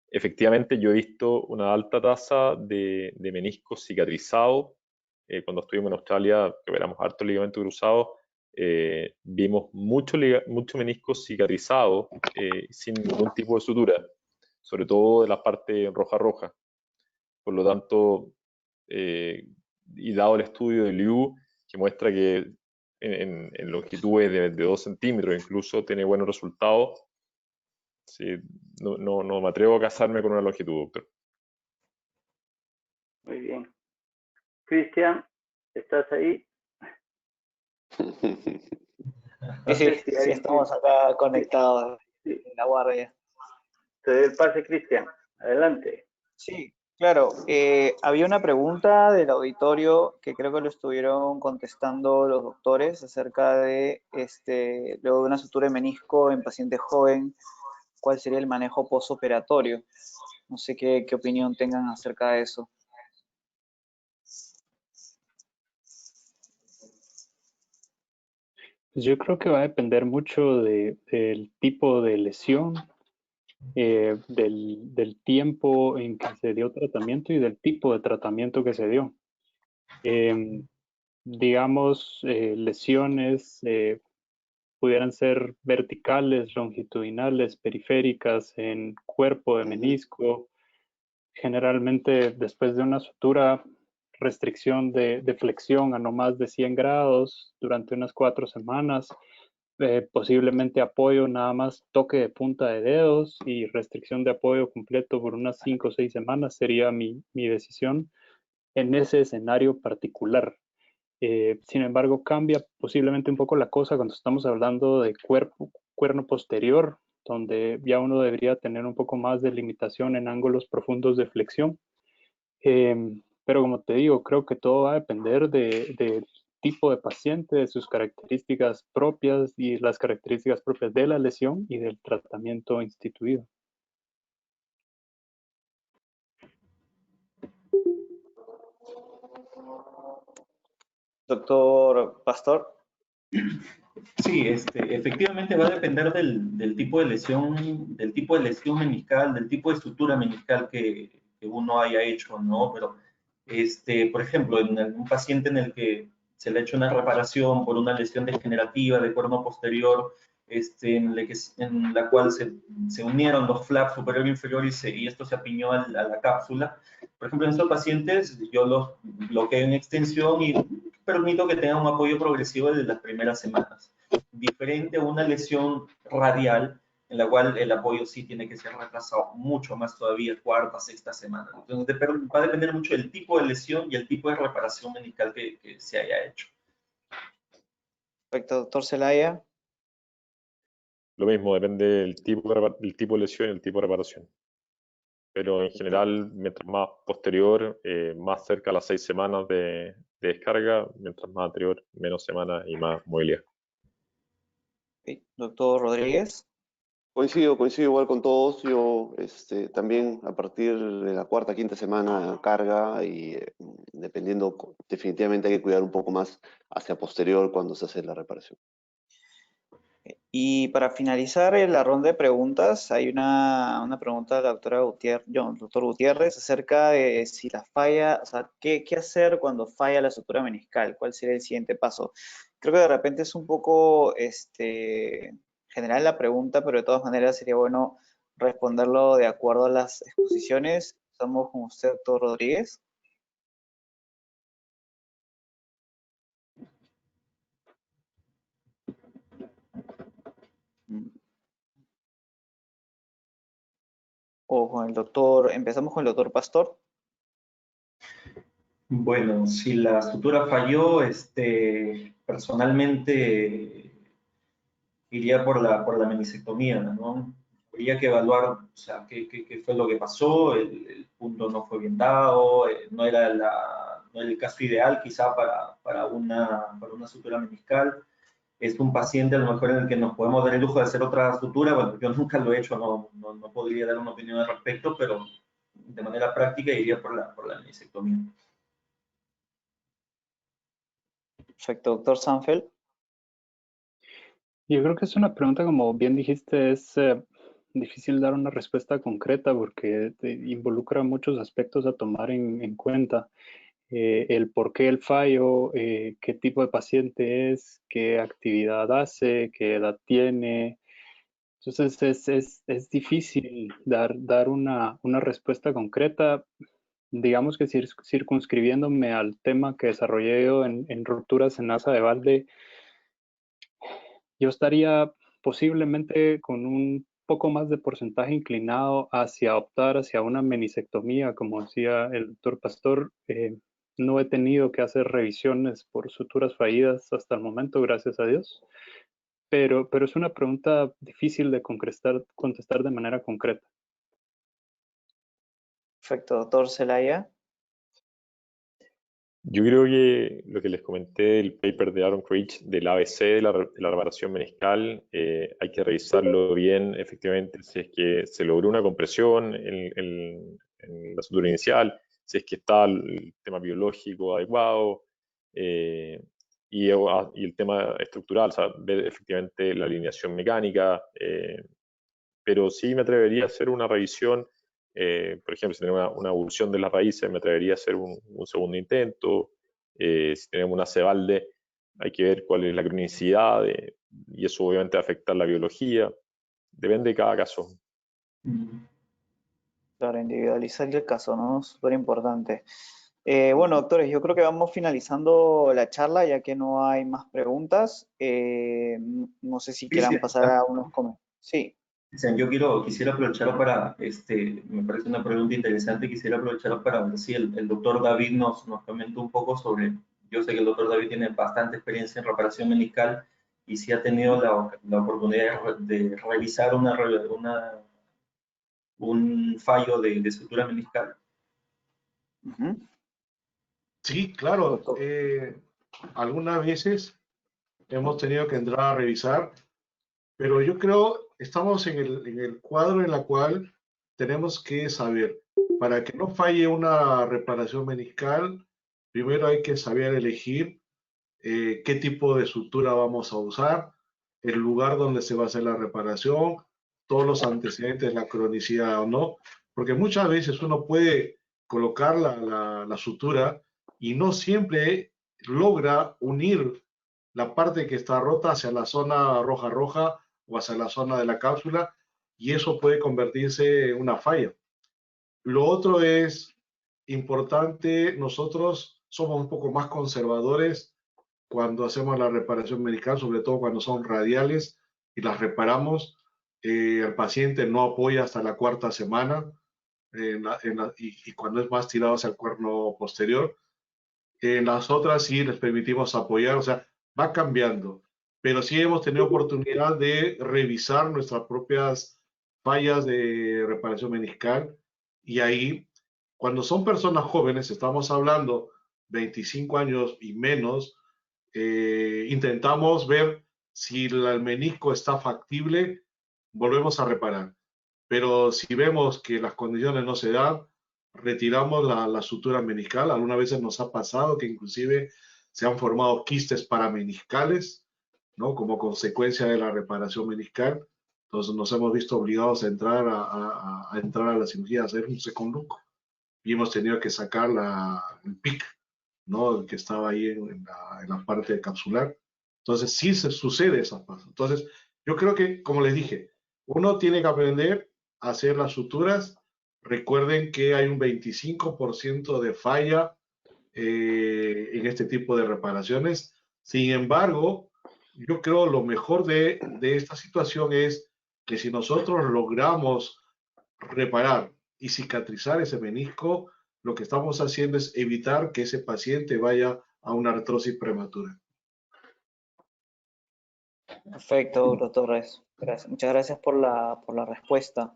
efectivamente yo he visto una alta tasa de meniscos cicatrizados. Cuando estuvimos en Australia, que éramos harto ligamento cruzado, vimos mucho menisco cicatrizado sin ningún tipo de sutura, sobre todo de la parte roja. Por lo tanto, y dado el estudio de Liu, que muestra que en longitudes de 2 centímetros incluso tiene buenos resultados, sí, no me atrevo a casarme con una longitud, doctor. Muy bien. Cristian, ¿estás ahí? Sí, estamos acá conectados en la guardia. Te doy el pase, Cristian. Adelante. Sí, claro. Había una pregunta del auditorio que creo que lo estuvieron contestando los doctores acerca de, luego de una sutura de menisco en paciente joven, ¿cuál sería el manejo postoperatorio? No sé qué opinión tengan acerca de eso. Pues yo creo que va a depender mucho del tipo de lesión, del tiempo en que se dio tratamiento y del tipo de tratamiento que se dio. Digamos, lesiones pudieran ser verticales, longitudinales, periféricas, en cuerpo de menisco. Generalmente después de una sutura, restricción de flexión a no más de 100 grados durante unas 4 semanas, posiblemente apoyo nada más toque de punta de dedos y restricción de apoyo completo por unas 5 o 6 semanas sería mi decisión en ese escenario particular. Sin embargo, cambia posiblemente un poco la cosa cuando estamos hablando de cuerno posterior, donde ya uno debería tener un poco más de limitación en ángulos profundos de flexión. Pero como te digo, creo que todo va a depender del tipo de paciente, de sus características propias y las características propias de la lesión y del tratamiento instituido. Doctor Pastor. Sí, efectivamente va a depender del tipo de lesión meniscal, del tipo de estructura meniscal que uno haya hecho, ¿no? Pero, por ejemplo, en un paciente en el que se le ha hecho una reparación por una lesión degenerativa de cuerno posterior, en la cual se unieron los flaps superior e inferior y esto se apiñó a la cápsula. Por ejemplo, en estos pacientes yo los bloqueo en extensión y permito que tengan un apoyo progresivo desde las primeras semanas. Diferente a una lesión radial, en la cual el apoyo sí tiene que ser retrasado mucho más todavía, cuarta, sexta semana. Entonces va a depender mucho del tipo de lesión y el tipo de reparación meniscal que se haya hecho. Perfecto, doctor Zelaya. Lo mismo, depende del tipo de lesión y el tipo de reparación. Pero en general, mientras más posterior, más cerca a las 6 semanas de descarga, mientras más anterior, menos semanas y más movilidad. Doctor Rodríguez. Coincido igual con todos. Yo también a partir de la cuarta, quinta semana carga y dependiendo, definitivamente hay que cuidar un poco más hacia posterior cuando se hace la reparación. Y para finalizar la ronda de preguntas, hay una pregunta de la doctor Gutiérrez acerca de si la falla, o sea, ¿qué hacer cuando falla la sutura meniscal? ¿Cuál sería el siguiente paso? Creo que de repente es un poco general la pregunta, pero de todas maneras sería bueno responderlo de acuerdo a las exposiciones. Estamos con usted, doctor Rodríguez. O con el doctor, empezamos con el doctor Pastor. Bueno, si la sutura falló, personalmente iría por la menisectomía, ¿no? Habría que evaluar, o sea, qué fue lo que pasó, el punto no fue bien dado, no era el caso ideal quizá para una sutura meniscal. Es un paciente a lo mejor en el que nos podemos dar el lujo de hacer otra sutura. Bueno, yo nunca lo he hecho, no podría dar una opinión al respecto, pero de manera práctica iría por la menisectomía. Perfecto, doctor Sanfeld. Yo creo que es una pregunta, como bien dijiste, es difícil dar una respuesta concreta porque involucra muchos aspectos a tomar en cuenta. El por qué el fallo, qué tipo de paciente es, qué actividad hace, qué edad tiene. Entonces es difícil dar una respuesta concreta. Digamos que circunscribiéndome al tema que desarrollé yo en rupturas en asa de balde, yo estaría posiblemente con un poco más de porcentaje inclinado hacia optar hacia una menisectomía, como decía el doctor Pastor. No he tenido que hacer revisiones por suturas fallidas hasta el momento, gracias a Dios, pero es una pregunta difícil de contestar de manera concreta. Perfecto, doctor Zelaya. Yo creo que lo que les comenté del paper de Aaron Creech del ABC de la reparación meniscal, hay que revisarlo bien, efectivamente, si es que se logró una compresión en la sutura inicial, si es que está el tema biológico adecuado, y el tema estructural, o sea, ver efectivamente la alineación mecánica, pero sí me atrevería a hacer una revisión. Por ejemplo, si tenemos una evolución de las raíces, me atrevería a hacer un segundo intento. Si tenemos una cebalde, hay que ver cuál es la cronicidad y eso obviamente va a afectar la biología. Depende de cada caso. Claro, individualizar el caso, ¿no? Súper importante. Bueno, doctores, yo creo que vamos finalizando la charla ya que no hay más preguntas. No sé si quieran pasar a unos comentarios. Sí. Yo quisiera aprovechar para, me parece una pregunta interesante, quisiera aprovechar para ver si el doctor David nos comenta un poco sobre, yo sé que el doctor David tiene bastante experiencia en reparación meniscal y si ha tenido la oportunidad de revisar un fallo de sutura meniscal. Sí, claro. Algunas veces hemos tenido que entrar a revisar, pero yo creo estamos en el cuadro en la cual tenemos que saber, para que no falle una reparación meniscal, primero hay que saber elegir qué tipo de sutura vamos a usar, el lugar donde se va a hacer la reparación, todos los antecedentes, la cronicidad o no, porque muchas veces uno puede colocar la sutura y no siempre logra unir la parte que está rota hacia la zona roja o hacia la zona de la cápsula y eso puede convertirse en una falla. Lo otro es importante, nosotros somos un poco más conservadores cuando hacemos la reparación medical, sobre todo cuando son radiales y las reparamos. El paciente no apoya hasta la cuarta semana y cuando es más tirado hacia el cuerno posterior. En las otras sí les permitimos apoyar, o sea, va cambiando. Pero sí hemos tenido oportunidad de revisar nuestras propias fallas de reparación meniscal y ahí, cuando son personas jóvenes, estamos hablando 25 años y menos, intentamos ver Si el menisco está factible, volvemos a reparar. Pero si vemos que las condiciones no se dan, retiramos la sutura meniscal. Algunas veces nos ha pasado que inclusive se han formado quistes parameniscales, ¿no? Como consecuencia de la reparación meniscal. Entonces nos hemos visto obligados a entrar a la cirugía, a hacer un second look. Y hemos tenido que sacar el PIC, ¿no? El que estaba ahí en la parte capsular. Entonces sí se sucede esas cosas. Entonces yo creo que, como les dije, uno tiene que aprender a hacer las suturas. Recuerden que hay un 25% de falla en este tipo de reparaciones. Sin embargo, yo creo lo mejor de esta situación es que si nosotros logramos reparar y cicatrizar ese menisco, lo que estamos haciendo es evitar que ese paciente vaya a una artrosis prematura. Perfecto, doctor Torres. Muchas gracias por la respuesta.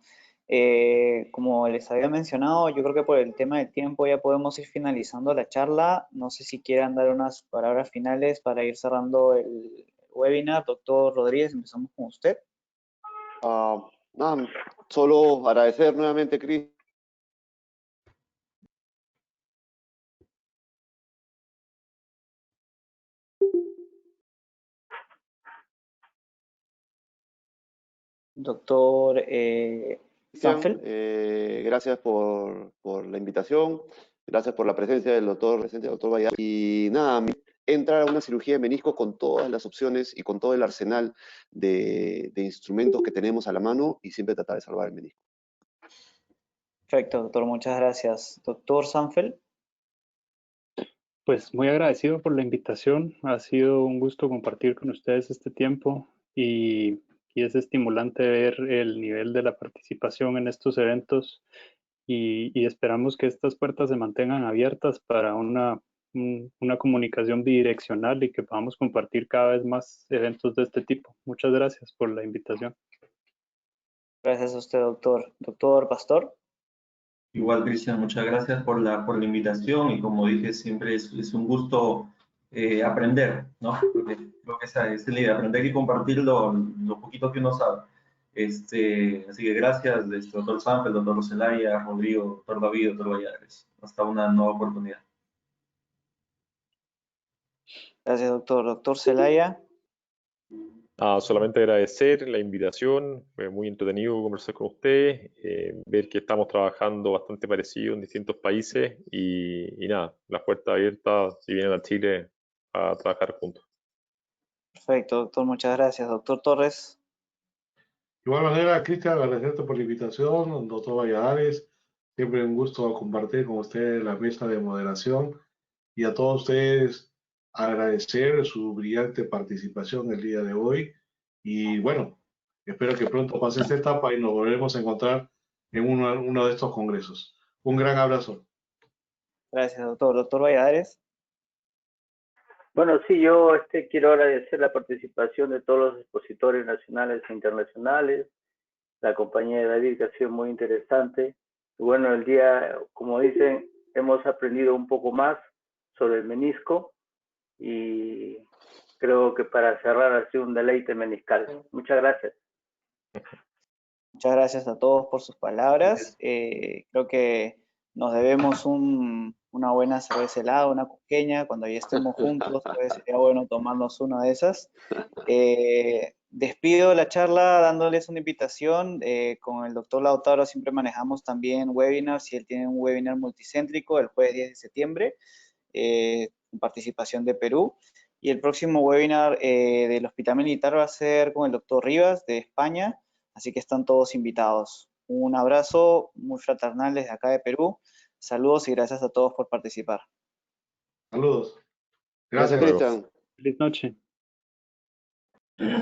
Como les había mencionado, yo creo que por el tema de tiempo ya podemos ir finalizando la charla. No sé si quieran dar unas palabras finales para ir cerrando el webinar. Doctor Rodríguez, empezamos con usted. Nada, solo agradecer nuevamente, Cris. Doctor Sanfel. Gracias por la invitación, gracias por la presencia del doctor Valladares. Y nada, entrar a una cirugía de menisco con todas las opciones y con todo el arsenal de instrumentos que tenemos a la mano y siempre tratar de salvar el menisco. Perfecto, doctor, muchas gracias. Doctor Sanfel. Pues muy agradecido por la invitación. Ha sido un gusto compartir con ustedes este tiempo y es estimulante ver el nivel de la participación en estos eventos y esperamos que estas puertas se mantengan abiertas para una comunicación bidireccional y que podamos compartir cada vez más eventos de este tipo. Muchas gracias por la invitación. Gracias a usted, doctor. Doctor Pastor. Igual, Cristian, muchas gracias por la invitación y como dije, siempre es un gusto aprender, ¿no? Porque creo que esa es la idea, aprender y compartir lo poquito que uno sabe. Así que gracias, doctor Sanfel, doctor Celaya, Rodrigo, doctor David, doctor Valladares. Hasta una nueva oportunidad. Gracias, doctor. Doctor Celaya. Solamente agradecer la invitación, fue muy entretenido conversar con usted, ver que estamos trabajando bastante parecido en distintos países y nada, las puertas abiertas si vienen a Chile a trabajar juntos. Perfecto, doctor, muchas gracias. Doctor Torres. De igual manera, Cristian, agradecerte por la invitación, doctor Valladares, siempre un gusto compartir con ustedes la mesa de moderación y a todos ustedes agradecer su brillante participación el día de hoy y bueno, espero que pronto pase esta etapa y nos volvemos a encontrar en uno de estos congresos. Un gran abrazo. Gracias, doctor. Doctor Valladares. Bueno, sí, yo quiero agradecer la participación de todos los expositores nacionales e internacionales, la compañía de David, que ha sido muy interesante. Y bueno, el día, como dicen, hemos aprendido un poco más sobre el menisco y creo que para cerrar ha sido un deleite meniscal. Muchas gracias. Muchas gracias a todos por sus palabras. Creo que nos debemos una buena cerveza helada, una cusqueña, cuando ya estemos juntos, pues sería bueno tomarnos una de esas. Despido la charla dándoles una invitación. Con el doctor Lautaro siempre manejamos también webinars, y él tiene un webinar multicéntrico el jueves 10 de septiembre, con participación de Perú. Y el próximo webinar del Hospital Militar va a ser con el doctor Rivas de España, así que están todos invitados. Un abrazo muy fraternal desde acá de Perú. Saludos y gracias a todos por participar. Saludos. Gracias, Gracias. Cristian. Feliz noche.